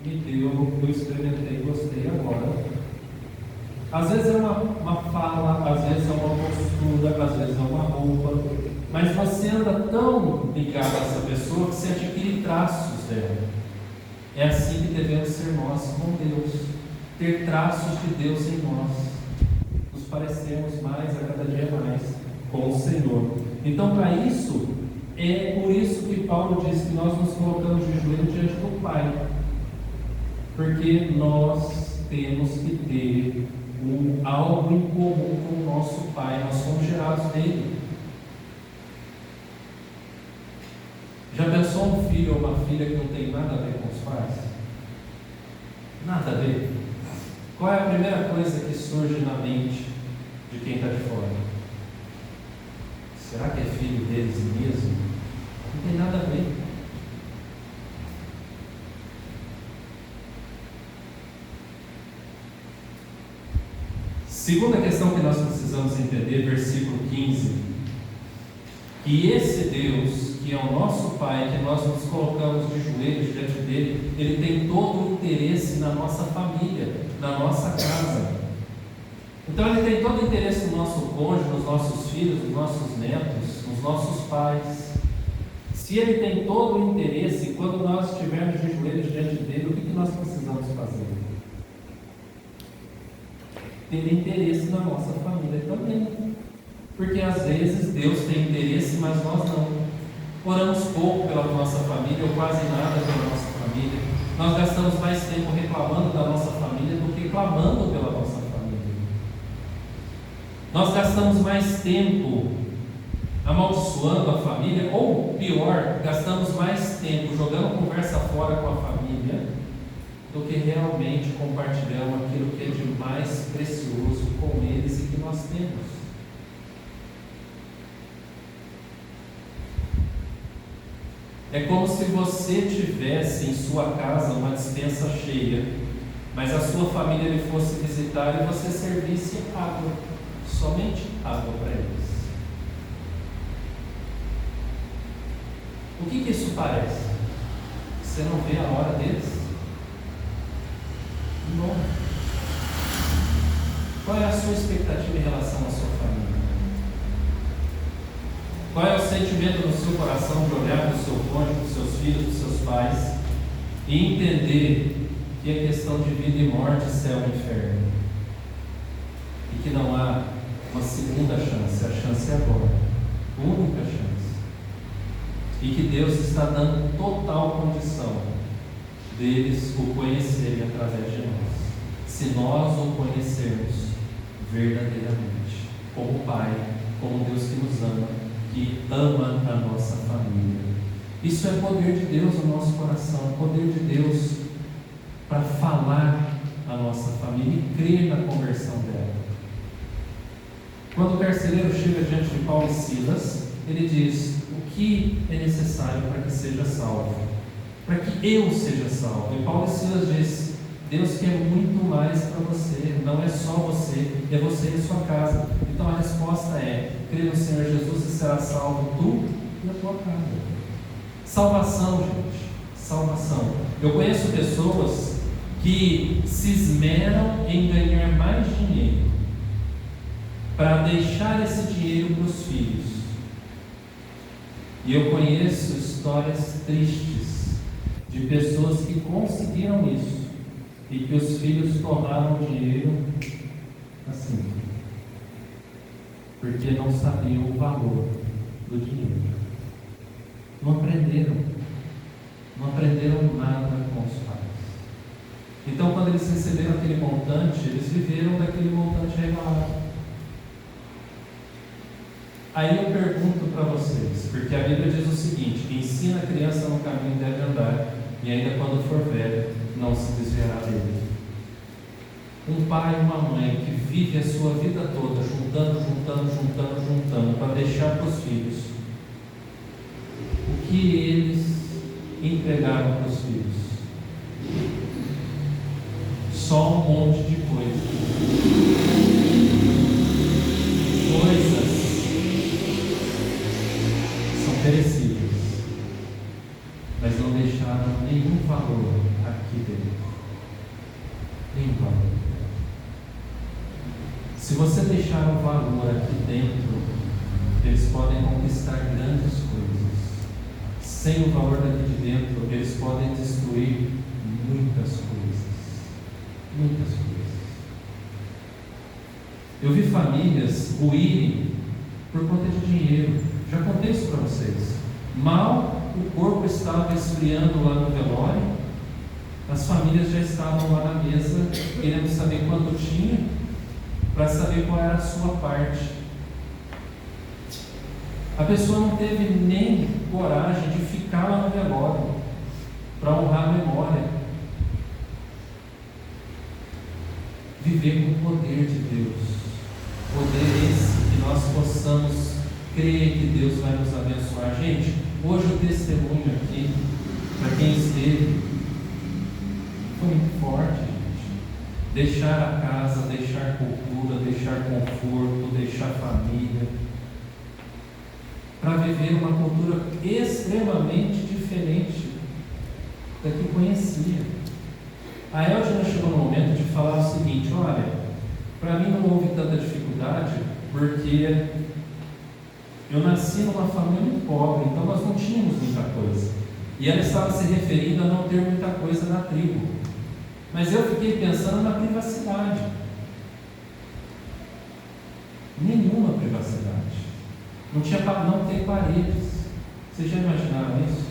me deu, eu experimentei, gostei agora. Às vezes é uma fala, às vezes é uma postura, às vezes é uma roupa, mas você anda tão ligado a essa pessoa que você adquire traços dela. É assim que devemos ser nós com Deus, ter traços de Deus em nós, nos parecermos mais a cada dia mais com o Senhor. Então, para isso, é por isso que Paulo diz que nós nos colocamos de joelho diante do Pai, porque nós temos que ter algo em comum com o nosso Pai, nós somos gerados dele. Já pensou um filho ou uma filha que não tem nada a ver com os pais? Nada a ver. Qual é a primeira coisa que surge na mente de quem está de fora? Será que é filho deles mesmo? Não tem nada a ver. Segunda questão que nós precisamos entender, versículo 15, que esse Deus, que é o nosso Pai, que nós nos colocamos de joelhos diante dele, ele tem todo o interesse na nossa família, na nossa casa. Então ele tem todo o interesse no nosso cônjuge, nos nossos filhos, nos nossos netos, nos nossos pais. Se ele tem todo o interesse, quando nós estivermos de joelhos diante dele, o que nós precisamos fazer? Ter interesse na nossa família também. Porque às vezes Deus tem interesse, mas nós não. Oramos pouco pela nossa família, ou quase nada pela nossa família. Nós gastamos mais tempo reclamando da nossa família do que clamando pela nossa família. Nós gastamos mais tempo amaldiçoando a família, ou pior, gastamos mais tempo jogando conversa fora com a família do que realmente compartilhamos aquilo que é de mais precioso com eles e que nós temos. É como se você tivesse em sua casa uma despensa cheia, mas a sua família lhe fosse visitar e você servisse água, somente água para eles. O que isso parece? Você não vê a hora deles? Não. Qual é a sua expectativa em relação à sua família? Qual é o sentimento no seu coração de olhar para o seu cônjuge, para os seus filhos, para os seus pais e entender que é questão de vida e morte, céu e inferno, e que não há uma segunda chance, a chance é agora, única chance, e que Deus está dando total condição deles o conhecerem através de nós, se nós o conhecermos verdadeiramente, como Pai, como Deus que nos ama, que ama a nossa família. Isso é poder de Deus no nosso coração, poder de Deus para falar a nossa família e crer na conversão dela. Quando o carcereiro chega diante de Paulo e Silas, ele diz: o que é necessário para que seja salvo? Para que eu seja salvo? E Paulo e Silas diz: Deus quer muito mais para você, não é só você, é você e sua casa. Então a resposta é: crê no Senhor Jesus e será salvo tu e a tua casa. Salvação, gente, salvação. Eu conheço pessoas que se esmeram em ganhar mais dinheiro para deixar esse dinheiro para os filhos. E eu conheço histórias tristes de pessoas que conseguiram isso e que os filhos tornaram o dinheiro assim, porque não sabiam o valor do dinheiro. Não aprenderam nada com os pais. Então, quando eles receberam aquele montante, eles viveram daquele montante regalado. Aí eu pergunto para vocês, porque a Bíblia diz o seguinte: ensina a criança no caminho que deve andar, e ainda quando for velho, não se desviará dele. Um pai e uma mãe que vive a sua vida toda juntando para deixar para os filhos o que eles entregaram para os filhos. Só um monte de coisas são perecíveis, mas não deixaram nenhum valor aqui dentro. Nenhum valor. Se você deixar o valor aqui dentro, eles podem conquistar grandes coisas. Sem o valor daqui de dentro, eles podem destruir muitas coisas. Muitas coisas. Eu vi famílias ruírem por conta de dinheiro. Já contei isso para vocês. Mal o corpo estava esfriando lá no velório, as famílias já estavam lá na mesa querendo saber quanto tinha, para saber qual era a sua parte. A pessoa não teve nem coragem de ficar lá no velório para honrar a memória. Viver com o poder de Deus, poder esse que nós possamos crer que Deus vai nos abençoar. Gente, hoje o testemunho aqui, para quem esteve, foi muito forte, gente. Deixar a casa, deixar cultura, deixar conforto, deixar família, para viver uma cultura extremamente diferente da que conhecia. A Eldina chegou no momento de falar o seguinte: olha, para mim não houve tanta dificuldade, porque eu nasci numa família muito pobre, então nós não tínhamos muita coisa. E ela estava se referindo a não ter muita coisa na tribo. Mas eu fiquei pensando na privacidade. Nenhuma privacidade. Não tem paredes. Vocês já imaginaram isso?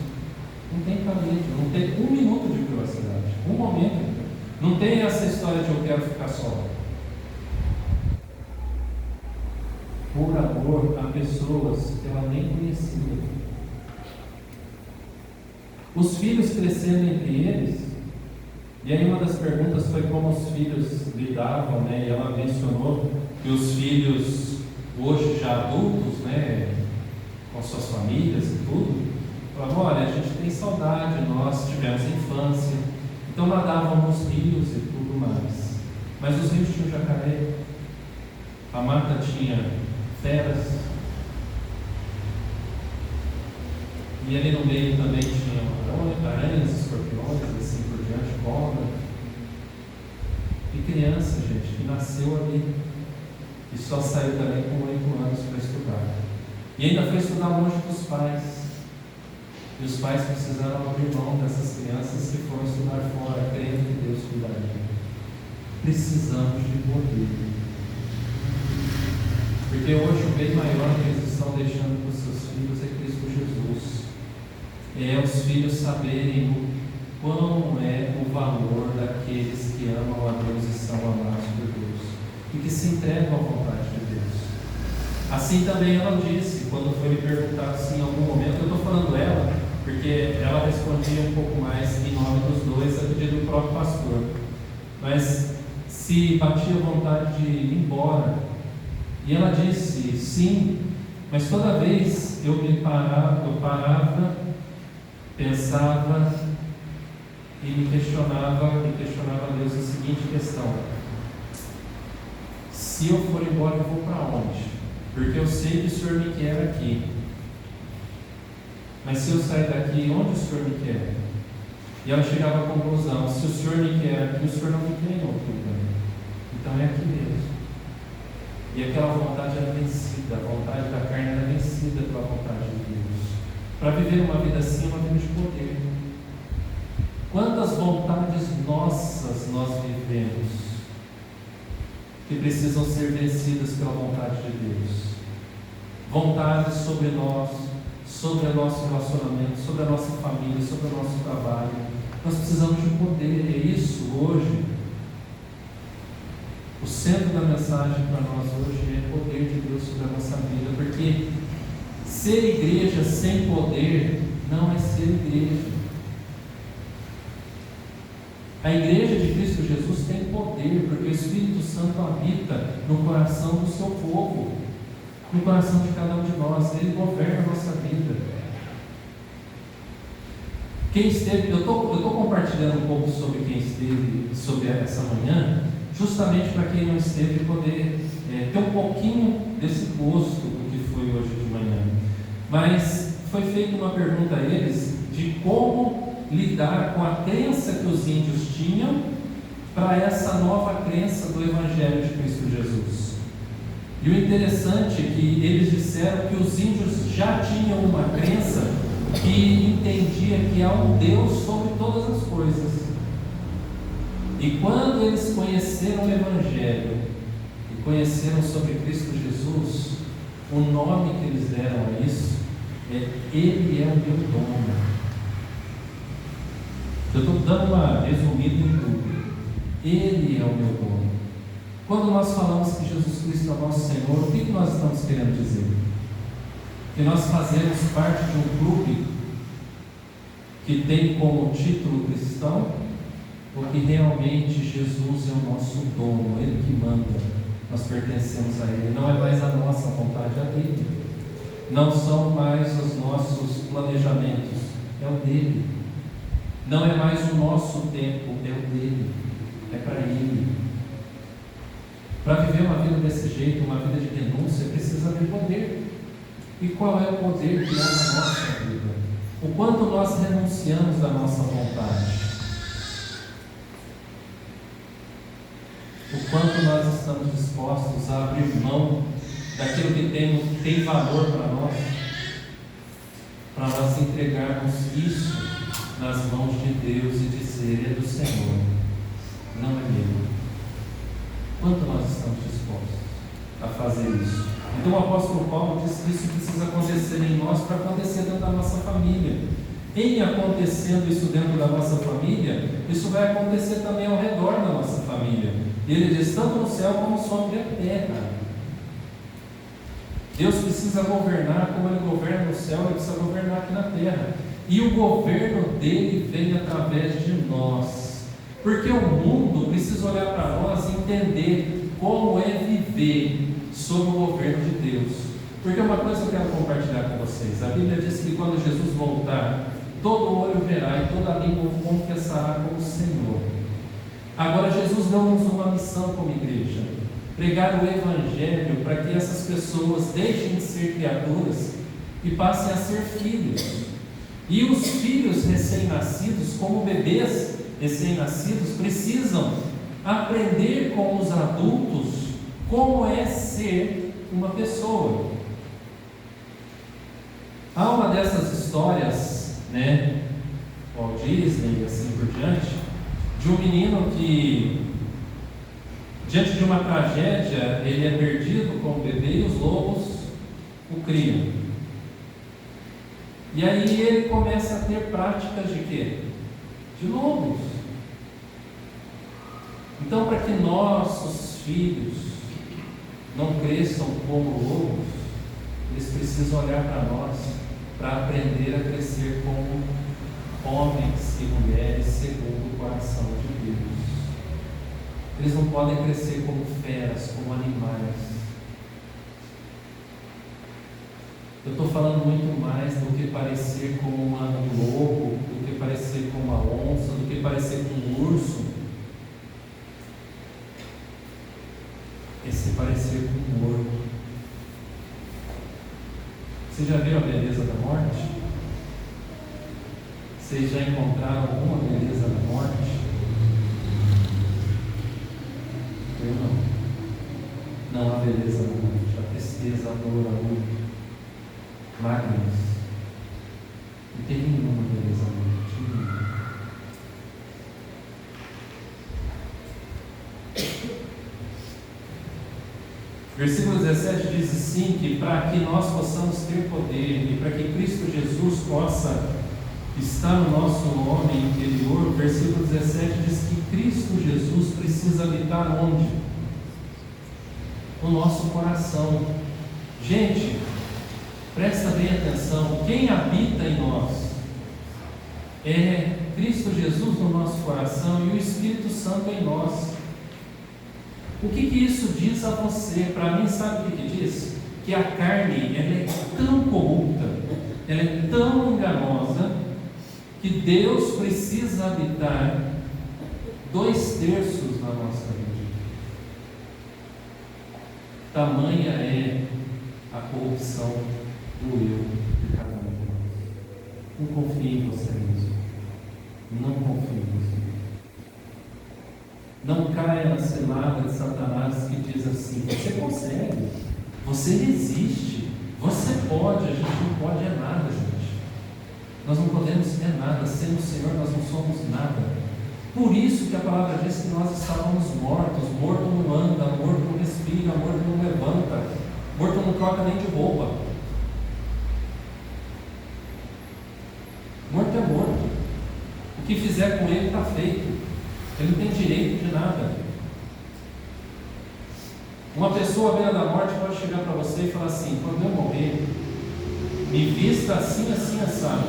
Não tem parede, não tem um minuto de privacidade, um momento. Não tem essa história de eu quero ficar só. Por amor a pessoas que ela nem conhecia. Os filhos crescendo entre eles. E aí uma das perguntas foi como os filhos lidavam, né? E ela mencionou que os filhos, hoje já adultos, né, com suas famílias e tudo, falavam: olha, a gente tem saudade, nós tivemos infância, então nadavam nos rios e tudo mais. Mas os rios tinham jacaré, a mata tinha feras, e ali no meio também tinha aranhas, escorpiões, assim por diante, cobra. E criança, gente, que nasceu ali e só saiu dali com 8 anos para estudar. E ainda foi estudar longe dos pais. E os pais precisaram abrir mão dessas crianças que foram estudar fora, crendo que Deus cuidaria. Precisamos de poder. Porque hoje o bem maior que eles estão deixando para os seus filhos é Cristo Jesus. É os filhos saberem o quão é o valor daqueles que amam a Deus e são amados por Deus, e que se entregam à vontade de Deus. Assim também ela disse, quando foi me perguntado assim em algum momento, eu estou falando ela, porque ela respondia um pouco mais em nome dos dois, a pedido do próprio pastor, mas se batia a vontade de ir embora, e ela disse sim, mas toda vez eu parava, pensava e me questionava a Deus a seguinte questão: se eu for embora, eu vou para onde? Porque eu sei que o Senhor me quer aqui, mas se eu sair daqui, onde o Senhor me quer? E ela chegava à conclusão: se o Senhor me quer aqui, o Senhor não me quer em outro lugar, então é aqui mesmo. E aquela vontade era vencida, a vontade da carne era vencida pela vontade de Deus. Para viver uma vida assim, uma vida de poder. Quantas vontades nossas nós vivemos que precisam ser vencidas pela vontade de Deus? Vontades sobre nós, sobre o nosso relacionamento, sobre a nossa família, sobre o nosso trabalho. Nós precisamos de poder, e é isso hoje. O centro da mensagem para nós hoje é o poder de Deus sobre a nossa vida, porque ser igreja sem poder não é ser igreja. A igreja de Cristo Jesus tem poder, porque o Espírito Santo habita no coração do seu povo, no coração de cada um de nós. Ele governa a nossa vida. Quem esteve, eu estou compartilhando um pouco sobre quem esteve, sobre essa manhã, justamente para quem não esteve poder ter um pouquinho desse gosto do que foi hoje de manhã. Mas foi feita uma pergunta a eles de como lidar com a crença que os índios tinham para essa nova crença do Evangelho de Cristo Jesus. E o interessante é que eles disseram que os índios já tinham uma crença que entendia que há um Deus sobre todas as coisas. E quando eles conheceram o Evangelho e conheceram sobre Cristo Jesus, o nome que eles deram a isso é: Ele é o meu dono. Eu estou dando uma resumida em tudo. Ele é o meu dono. Quando nós falamos que Jesus Cristo é o nosso Senhor, o que nós estamos querendo dizer? Que nós fazemos parte de um clube que tem como título cristão, ou que realmente Jesus é o nosso dono, Ele que manda, nós pertencemos a Ele, não é mais a nossa vontade, é a dele, não são mais os nossos planejamentos, é o dele, não é mais o nosso tempo, é o dele, é para Ele. Para viver uma vida desse jeito, uma vida de renúncia, precisa haver poder. E qual é o poder que há na nossa vida? O quanto nós renunciamos da nossa vontade? O quanto nós estamos dispostos a abrir mão daquilo que tem valor para nós entregarmos isso nas mãos de Deus e dizer: é do Senhor, não é meu. Quanto nós estamos dispostos a fazer isso? Então o apóstolo Paulo diz que isso precisa acontecer em nós para acontecer dentro da nossa família. Em acontecendo isso dentro da nossa família, isso vai acontecer também ao redor da nossa família. Ele diz: tanto no céu como sobre a terra. Deus precisa governar como Ele governa no céu, Ele precisa governar aqui na terra. E o governo dele vem através de nós. Porque o mundo precisa olhar para nós e entender como é viver sob o governo de Deus. Porque uma coisa eu quero compartilhar com vocês: a Bíblia diz que quando Jesus voltar, todo olho verá e toda língua o confessará como Senhor. Agora, Jesus deu-nos uma missão como igreja: pregar o Evangelho para que essas pessoas deixem de ser criaturas e passem a ser filhos. E os filhos recém-nascidos, como bebês recém-nascidos, precisam aprender com os adultos como é ser uma pessoa. Há uma dessas histórias, Walt Disney e assim por diante, de um menino que, diante de uma tragédia, ele é perdido como bebê e os lobos o criam. E aí ele começa a ter práticas de quê? De lobos. Então, para que nossos filhos não cresçam como lobos, eles precisam olhar para nós para aprender a crescer como homens e mulheres segundo o coração de Deus. Eles não podem crescer como feras, como animais. Eu estou falando muito mais do que parecer como um lobo, do que parecer com uma onça, do que parecer com um urso. Esse parecer com um morto. Vocês já viram a beleza da morte? Vocês já encontraram alguma beleza da morte? Eu não. Não há beleza da morte. A tristeza, a dor, a luta, lágrimas. Não tem nenhuma beleza da morte. Nenhuma. Versículo 17 diz assim, que para que nós possamos ter poder e para que Cristo Jesus possa estar no nosso homem interior, o versículo 17 diz que Cristo Jesus precisa habitar onde? No nosso coração. Gente, presta bem atenção, quem habita em nós? é Cristo Jesus no nosso coração e o Espírito Santo em nós. O que isso diz a você? Para mim, sabe o que diz? Que a carne, ela é tão corrupta, ela é tão enganosa, que Deus precisa habitar 2/3 na nossa vida. Tamanha é a corrupção do eu de cada um de nós. Não confie em você mesmo. Não confie em você. Não caia na cilada de Satanás que diz assim: você consegue, você resiste, você pode. A gente não pode é nada, gente. Nós não podemos é nada. Sem o Senhor nós não somos nada. Por isso que a palavra diz que nós estávamos mortos. Morto não anda, morto não respira, morto não levanta, morto não troca nem de roupa. Morto é morto. O que fizer com ele está feito. Ele não tem direito de nada. Uma pessoa à beira da morte pode chegar para você e falar assim: quando eu morrer, me vista assim, assim, assado.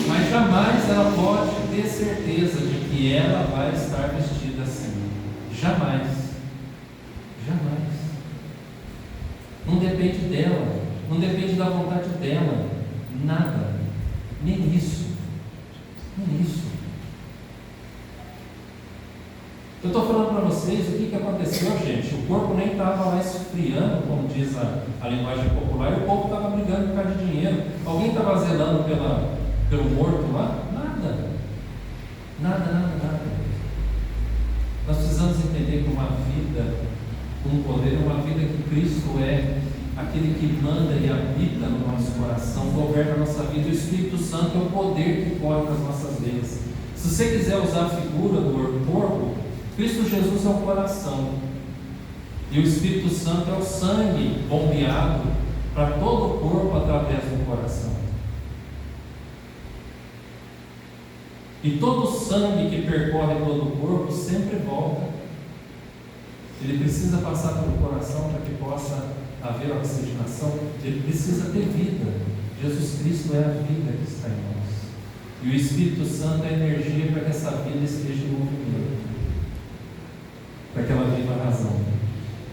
Mas jamais ela pode ter certeza de que ela vai estar vestida assim. Jamais. Jamais. Não depende dela. Não depende da vontade dela. Nada. Nem isso. Nem isso. Eu estou falando para vocês o que aconteceu, gente. O corpo nem estava lá esfriando, como diz a linguagem popular, e o povo estava brigando por causa de dinheiro. Alguém estava zelando pelo morto lá? Nada. Nada, nada, nada. Nós precisamos entender que uma vida com poder é uma vida que Cristo é aquele que manda e habita no nosso coração, governa a nossa vida. O Espírito Santo é o poder que corre nas nossas vidas. Se você quiser usar a figura do corpo, Cristo Jesus é o coração e o Espírito Santo é o sangue bombeado para todo o corpo através do coração. E todo o sangue que percorre todo o corpo sempre volta. Ele precisa passar pelo coração para que possa haver oxigenação. Ele precisa ter vida. Jesus Cristo é a vida que está em nós. E o Espírito Santo é a energia para que essa vida esteja em movimento, para que ela viva a razão.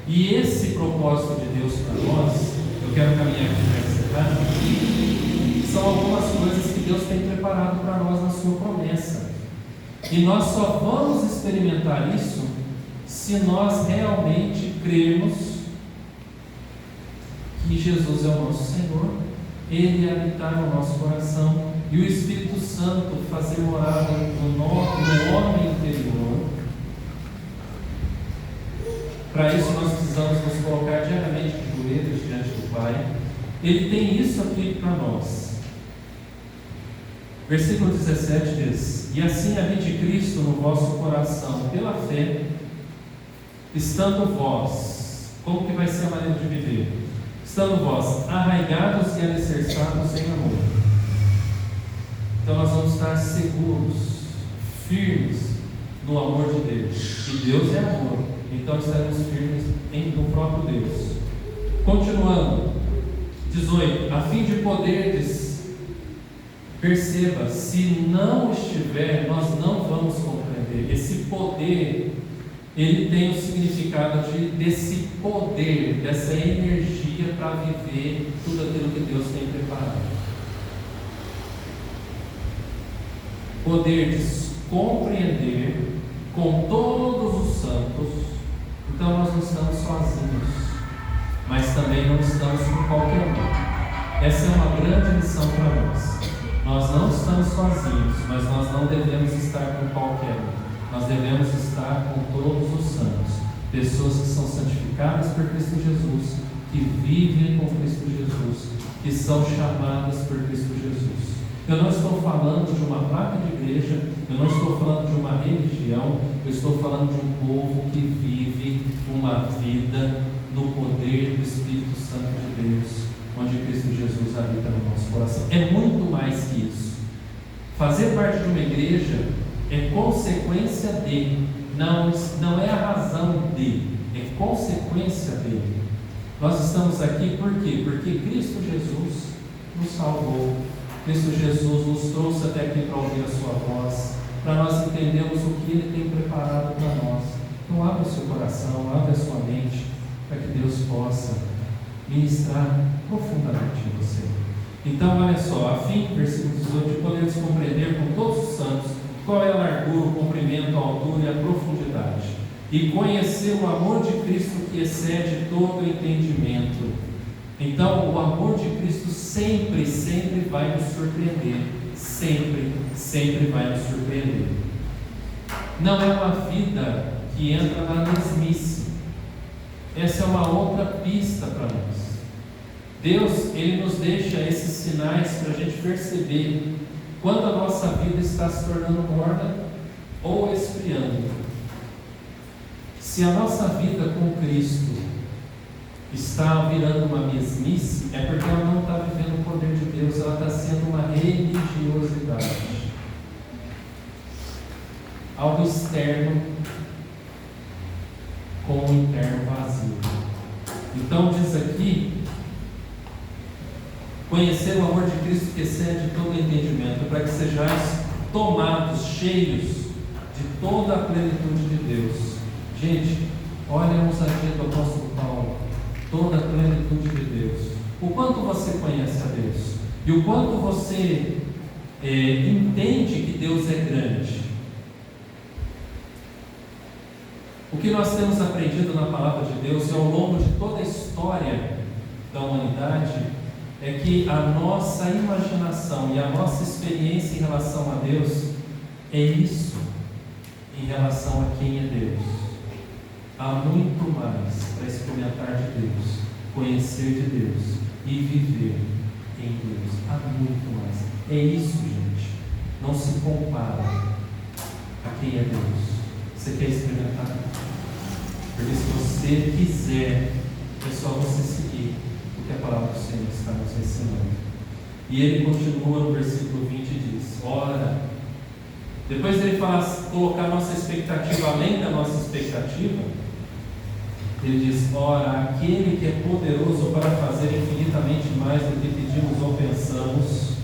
E esse propósito de Deus para nós, eu quero caminhar aqui para encerrar, são algumas coisas que Deus tem preparado para nós na sua promessa. E nós só vamos experimentar isso se nós realmente crermos que Jesus é o nosso Senhor, Ele habitar no nosso coração e o Espírito Santo fazer morada no homem interior. Para isso nós precisamos nos colocar diariamente de joelhos diante do Pai. Ele tem isso aqui para nós. Versículo 17 diz: e assim habite Cristo no vosso coração pela fé, estando vós, como que vai ser a maneira de viver? Estando vós arraigados e alicerçados em amor. Então nós vamos estar seguros, firmes no amor de Deus. E Deus é amor. Então estaremos firmes no próprio Deus. Continuando, 18: a fim de poderdes, perceba, se não estiver, nós não vamos compreender. Esse poder, ele tem o significado desse poder, dessa energia para viver tudo aquilo que Deus tem preparado. Poder de compreender com todos os santos. Então nós não estamos sozinhos, mas também não estamos com qualquer um. Essa é uma grande lição para nós. Nós não estamos sozinhos, mas nós não devemos estar com qualquer um. Nós devemos estar com todos os santos, pessoas que são santificadas por Cristo Jesus, que vivem com Cristo Jesus, que são chamadas por Cristo Jesus. Eu não estou falando de uma placa de igreja, eu não estou falando de uma religião, eu estou falando de um povo que vive uma vida no poder do Espírito Santo de Deus, onde Cristo Jesus habita no nosso coração. É muito mais que isso. Fazer parte de uma igreja é consequência de, não é a razão de, é consequência de. Nós estamos aqui por quê? Porque Cristo Jesus nos salvou. Cristo Jesus nos trouxe até aqui para ouvir a sua voz, para nós entendermos o que Ele tem preparado para nós. Então abra o seu coração, abra a sua mente, para que Deus possa ministrar profundamente em você. Então olha só, a fim, versículo 18, de poderes compreender com todos os santos qual é a largura, o comprimento, a altura e a profundidade, e conhecer o amor de Cristo que excede todo entendimento. Então o amor de Cristo sempre, sempre vai nos surpreender. Sempre, sempre vai nos surpreender. Não é uma vida que entra na mesmice. Essa é uma outra pista para nós. Deus, Ele nos deixa esses sinais para a gente perceber quando a nossa vida está se tornando morna ou esfriando. Se a nossa vida com Cristo está virando uma mesmice, é porque ela não está vivendo o poder de Deus, ela está sendo uma religiosidade, algo externo com um interno vazio. Então diz aqui, conhecer o amor de Cristo que excede todo entendimento, para que sejais tomados, cheios de toda a plenitude de Deus. Gente, olha a ousadia do apóstolo Paulo, toda a plenitude de Deus. O quanto você conhece a Deus e o quanto você entende que Deus é grande. O que nós temos aprendido na palavra de Deus e ao longo de toda a história da humanidade é que a nossa imaginação e a nossa experiência em relação a Deus é isso, em relação a quem é Deus. Há muito mais para experimentar de Deus, conhecer de Deus e viver em Deus. Há muito mais. É isso, gente. Não se compara a quem é Deus. Você quer experimentar? Porque se você quiser, é só você seguir o que a palavra do Senhor está nos ensinando. E ele continua no versículo 20 e diz: ora, depois ele fala colocar nossa expectativa além da nossa expectativa, ele diz: ora, aquele que é poderoso para fazer infinitamente mais do que pedimos ou pensamos,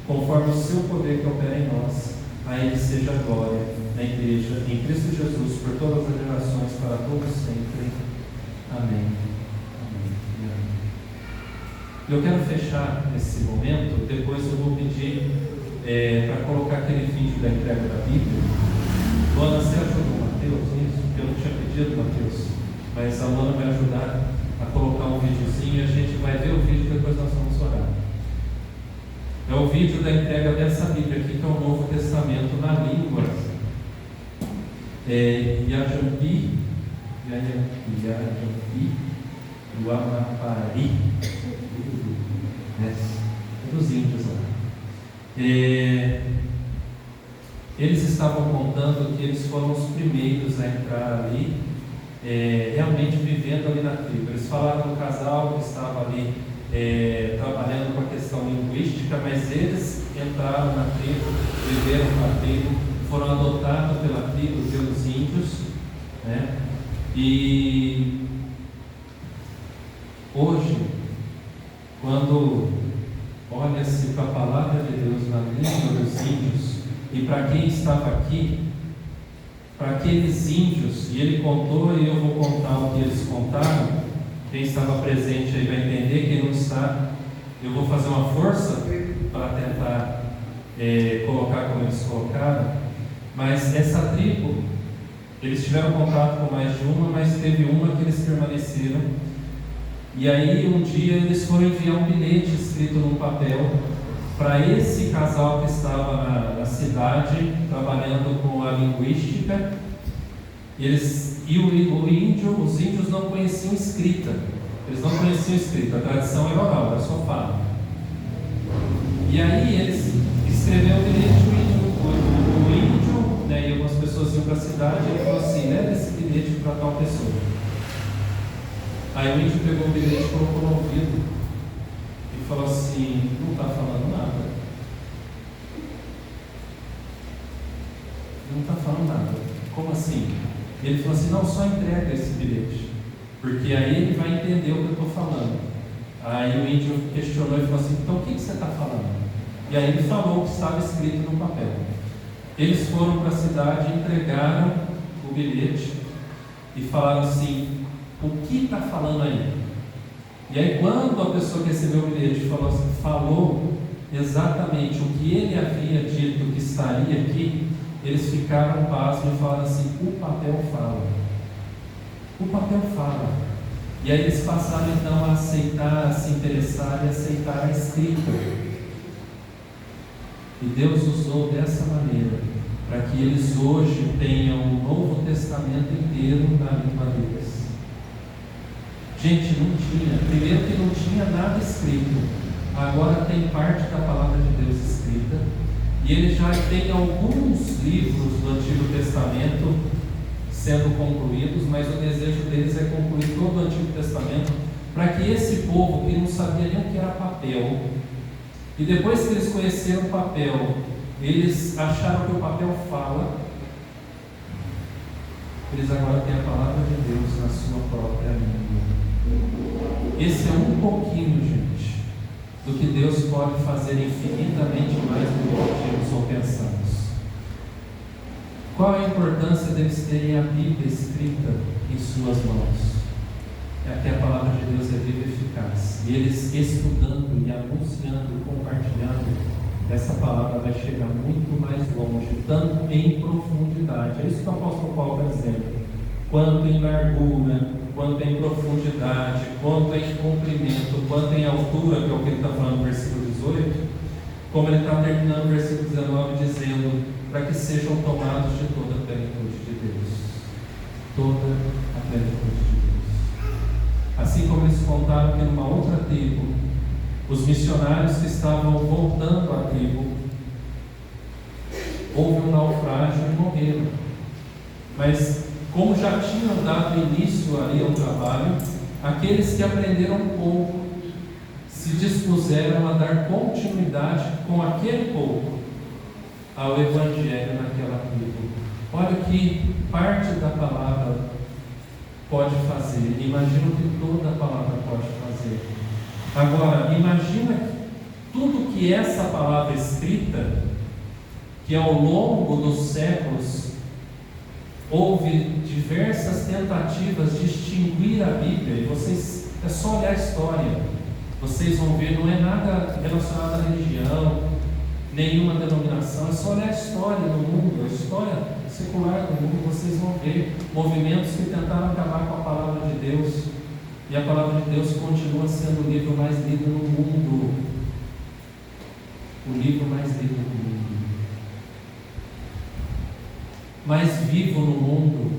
conforme o seu poder que opera em nós, a ele seja a glória na igreja, em Cristo Jesus, por todas as gerações, para todos sempre. Amém. Eu quero fechar esse momento, depois eu vou pedir para colocar aquele vídeo da entrega da Bíblia. Luana, você ajudou o Mateus nisso? Eu não tinha pedido, Mateus, mas a Luana vai ajudar a colocar um videozinho e a gente vai ver o vídeo e depois nós vamos orar. É o vídeo da entrega dessa Bíblia aqui, que é o Novo Testamento na língua Yajampi do Amapari, dos índios lá. Eles estavam contando que eles foram os primeiros a entrar ali, realmente vivendo ali na tribo. Eles falaram do casal que estava ali trabalhando com a questão linguística, mas eles entraram na tribo, viveram na tribo, foram adotados pela tribo, pelos índios, né? E hoje, quando olha-se para a palavra de Deus na língua dos índios, e para quem estava aqui, para aqueles índios, e ele contou, e eu vou contar o que eles contaram. Quem estava presente aí vai entender, quem não está, eu vou fazer uma força para tentar colocar como eles colocaram. Mas essa tribo, eles tiveram contato com mais de uma, mas teve uma que eles permaneceram. E aí um dia eles foram enviar um bilhete escrito num papel para esse casal que estava na cidade, trabalhando com a linguística. Os índios não conheciam escrita. Eles não conheciam escrita, a tradição era oral, era só fala. E aí eles escreveram o bilhete, o índio, né, e algumas pessoas iam para a cidade, e ele falou assim: leva esse bilhete para tal pessoa. Aí o índio pegou o bilhete, colocou no ouvido e falou assim: não está falando nada. Não está falando nada. Como assim? Ele falou assim: não, só entrega esse bilhete, porque aí ele vai entender o que eu estou falando. Aí o índio questionou e falou assim: então o que você está falando? E aí ele falou o que estava escrito no papel. Eles foram para a cidade, entregaram o bilhete e falaram assim: o que está falando aí? E aí quando a pessoa que recebeu o bilhete falou exatamente o que ele havia dito que estaria aqui, eles ficaram pasmos e falaram assim: o papel fala. O papel fala. E aí eles passaram então a aceitar, a se interessar e aceitar a escrita. E Deus usou dessa maneira para que eles hoje tenham o Novo Testamento inteiro na língua deles. Gente, não tinha. Primeiro que não tinha nada escrito. Agora tem parte da palavra de Deus escrita. E eles já têm alguns livros do Antigo Testamento sendo concluídos, mas o desejo deles é concluir todo o Antigo Testamento para que esse povo que não sabia nem o que era papel, e depois que eles conheceram o papel, eles acharam que o papel fala, eles agora têm a palavra de Deus na sua própria língua. Esse é um pouquinho, gente, do que Deus pode fazer infinitamente mais do que pedimos ou pensamos. Qual é a importância deles terem a Bíblia escrita em suas mãos? É que a palavra de Deus é viva e eficaz. E eles estudando e anunciando e compartilhando, essa palavra vai chegar muito mais longe, tanto em profundidade. É isso que o apóstolo Paulo está dizendo. Quanto em largura, quanto em profundidade, quanto em comprimento, quanto em altura, que é o que ele está falando no versículo 18, como ele está terminando o versículo 19, dizendo: para que sejam tomados de toda a plenitude de Deus. Toda a plenitude de Deus. Assim como eles contaram que numa outra tribo, os missionários que estavam voltando à tribo, houve um naufrágio e morreram. Mas como já tinham dado início ali ao trabalho, aqueles que aprenderam um pouco se dispuseram a dar continuidade com aquele pouco ao Evangelho naquela tribo. Olha o que parte da palavra pode fazer. Imagina o que toda a palavra pode fazer. Agora, imagina tudo que essa palavra escrita, que ao longo dos séculos houve diversas tentativas de extinguir a Bíblia, e vocês, é só olhar a história, vocês vão ver, não é nada relacionado à religião, nenhuma denominação, é só olhar a história do mundo, a história secular do mundo, vocês vão ver movimentos que tentaram acabar com a palavra de Deus, e a palavra de Deus continua sendo o livro mais lido no mundo, o livro mais lido no mundo, mais vivo no mundo.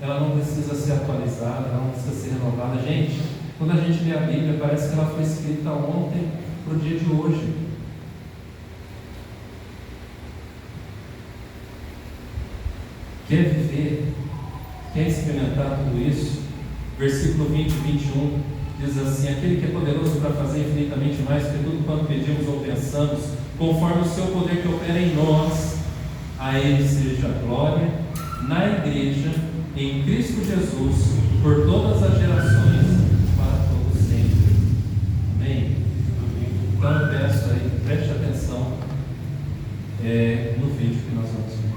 Ela não precisa ser atualizada, ela não precisa ser renovada. Gente, quando a gente lê a Bíblia, parece que ela foi escrita ontem para o dia de hoje. Quer viver? Quer experimentar tudo isso? Versículo 20 e 21 diz assim: aquele que é poderoso para fazer infinitamente mais que tudo quanto pedimos ou pensamos, conforme o seu poder que opera em nós, a ele seja a glória na igreja, em Cristo Jesus, por todas as gerações, para todos sempre. Amém? Então eu peço aí, preste atenção no vídeo que nós vamos ver.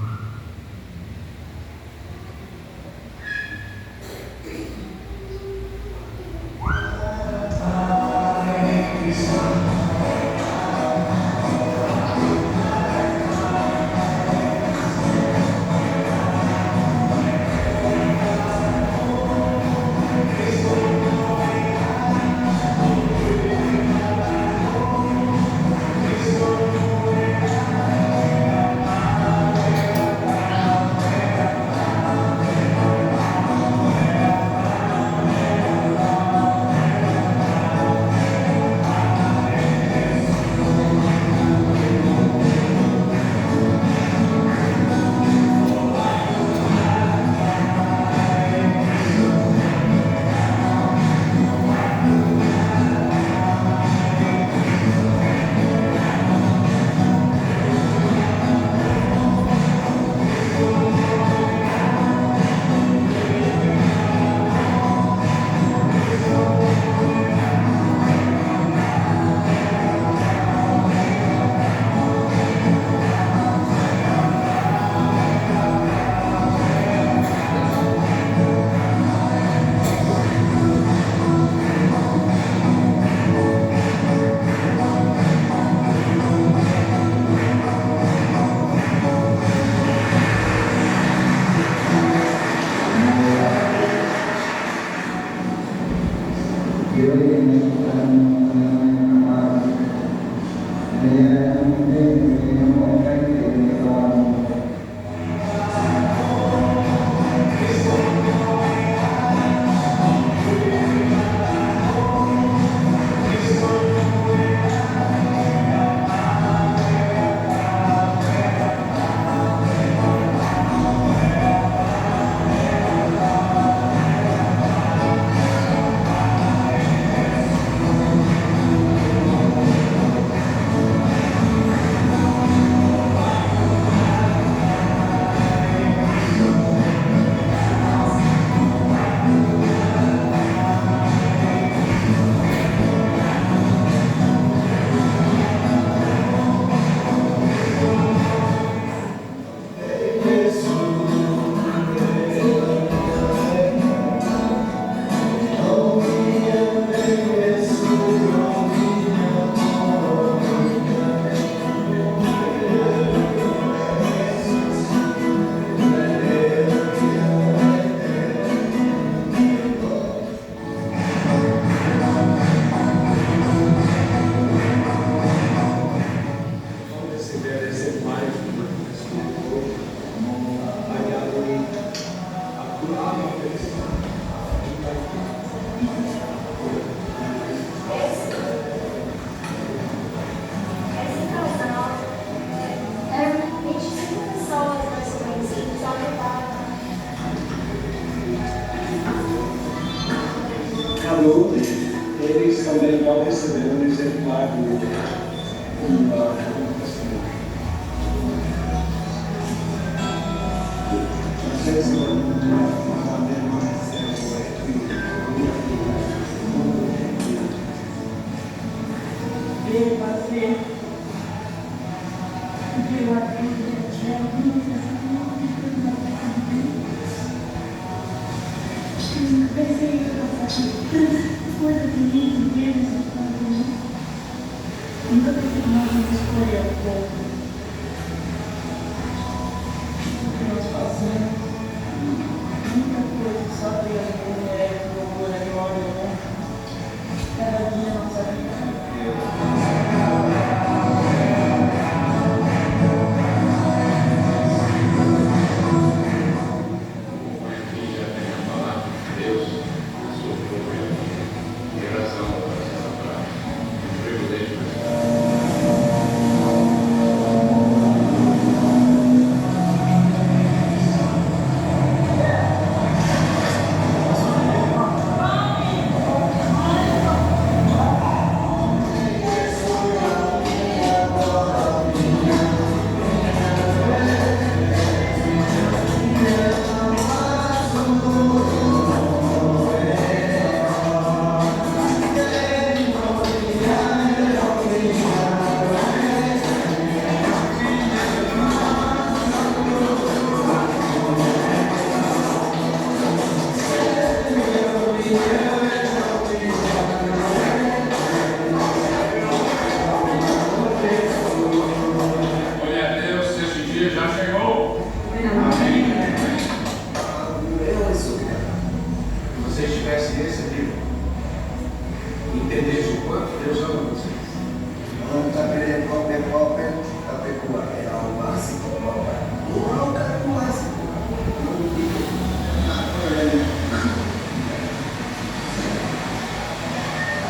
Eles também vão receber um exemplar do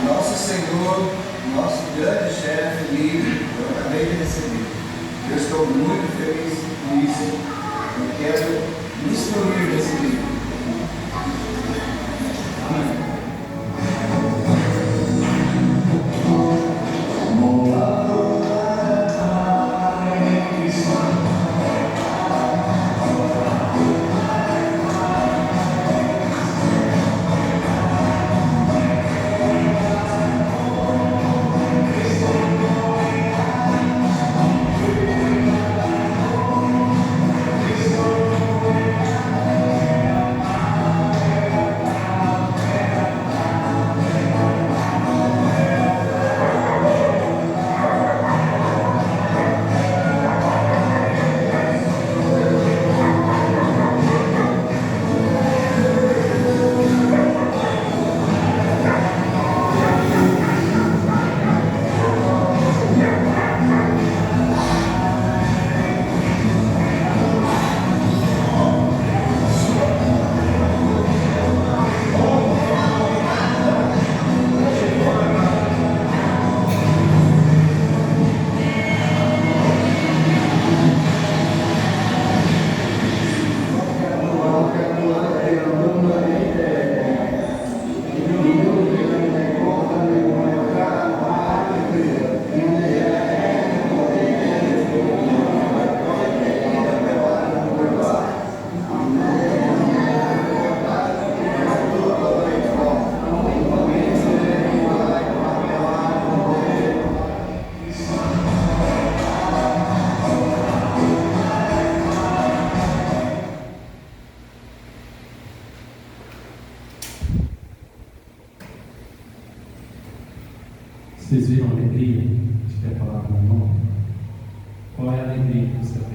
Nosso Senhor, nosso grande chefe livre, eu acabei de receber. Eu estou muito feliz com isso. Eu quero me instruir nesse livro. Amém.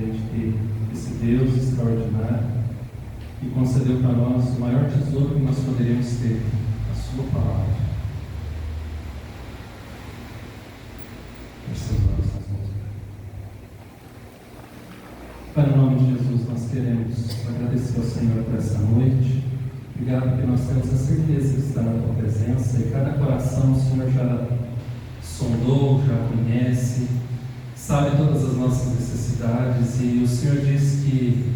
respeito desse Deus extraordinário que concedeu para nós o maior tesouro que nós poderíamos ter, a sua palavra. Seus olhos nas mãos. Para o nome de Jesus, nós queremos agradecer ao Senhor por essa noite. Obrigado porque nós temos a certeza de estar na tua presença e cada coração o Senhor já sondou, já conhece, sabe todas as nossas necessidades e o Senhor diz que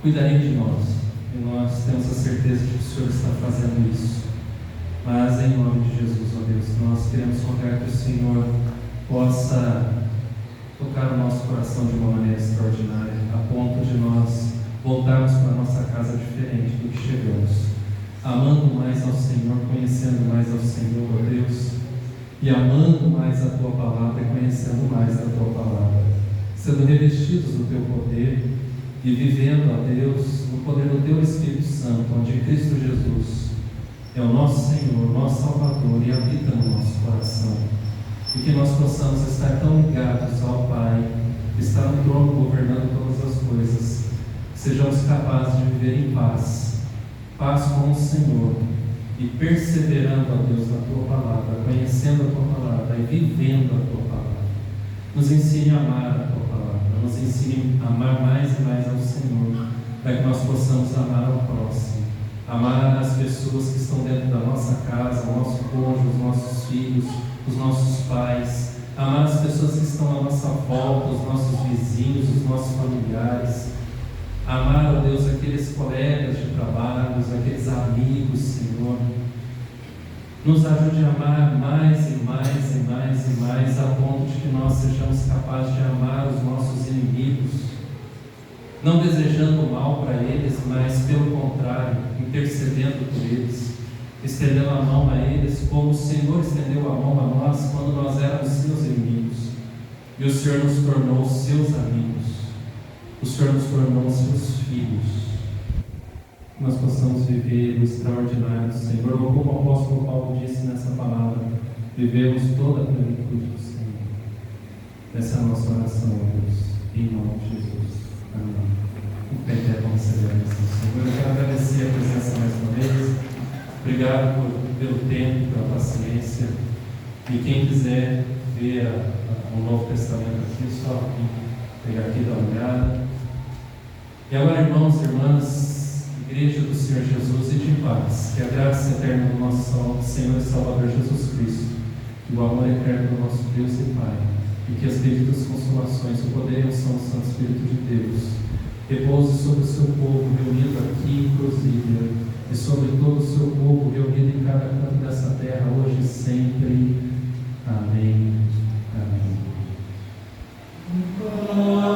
cuidaria de nós e nós temos a certeza de que o Senhor está fazendo isso. Mas em nome de Jesus, ó Deus, nós queremos rogar que o Senhor possa tocar o nosso coração de uma maneira extraordinária, a ponto de nós voltarmos para a nossa casa diferente do que chegamos, amando mais ao Senhor, conhecendo mais ao Senhor, ó Deus, e amando mais a Tua Palavra e conhecendo mais a Tua Palavra, sendo revestidos do Teu poder e vivendo, ó Deus, no poder do Teu Espírito Santo, onde Cristo Jesus é o nosso Senhor, nosso Salvador e habita no nosso coração. E que nós possamos estar tão ligados ao Pai, que está no trono governando todas as coisas, que sejamos capazes de viver em paz, paz com o Senhor, e perseverando, ó Deus, na Tua Palavra, conhecendo a Tua Palavra e vivendo a Tua Palavra. Nos ensine a amar a Tua Palavra, nos ensine a amar mais e mais ao Senhor, para que nós possamos amar ao próximo, amar as pessoas que estão dentro da nossa casa, o nosso cônjuge, os nossos filhos, os nossos pais, amar as pessoas que estão à nossa volta, os nossos vizinhos, os nossos familiares, amar, ó Deus, aqueles colegas de trabalho, aqueles amigos, Senhor. Nos ajude a amar mais e mais e mais e mais, a ponto de que nós sejamos capazes de amar os nossos inimigos, não desejando o mal para eles, mas pelo contrário, intercedendo por eles, estendendo a mão a eles, como o Senhor estendeu a mão a nós quando nós éramos seus inimigos, e o Senhor nos tornou seus amigos, o Senhor nos tornou seus filhos. Que nós possamos viver o extraordinário do Senhor, ou como o apóstolo Paulo disse nessa palavra, vivemos toda a plenitude do Senhor. Essa é a nossa oração, Deus, em nome de Jesus. Amém. O pé vamos celebrar a Senhor. Eu quero agradecer a presença mais uma vez. Obrigado pelo tempo, pela paciência. E quem quiser ver o Novo Testamento aqui, só pegar aqui e dar uma olhada. E agora, irmãos e irmãs, Igreja do Senhor Jesus, e de paz, que a graça eterna do nosso Senhor e Salvador Jesus Cristo, que o amor eterno do nosso Deus e Pai, e que as benditas consolações, o poder e a unção do Santo Espírito de Deus, repouse sobre o seu povo reunido aqui em Cruzília, e sobre todo o seu povo reunido em cada canto dessa terra, hoje e sempre. Amém. Amém. Amém.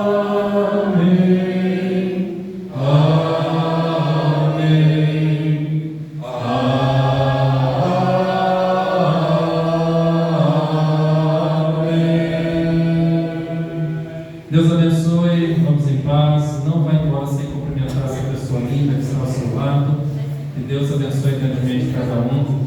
Amém. Amém. Deus abençoe. Vamos em paz. Não vai embora sem cumprimentar essa pessoa linda que está ao seu lado. Que Deus abençoe grandemente cada um.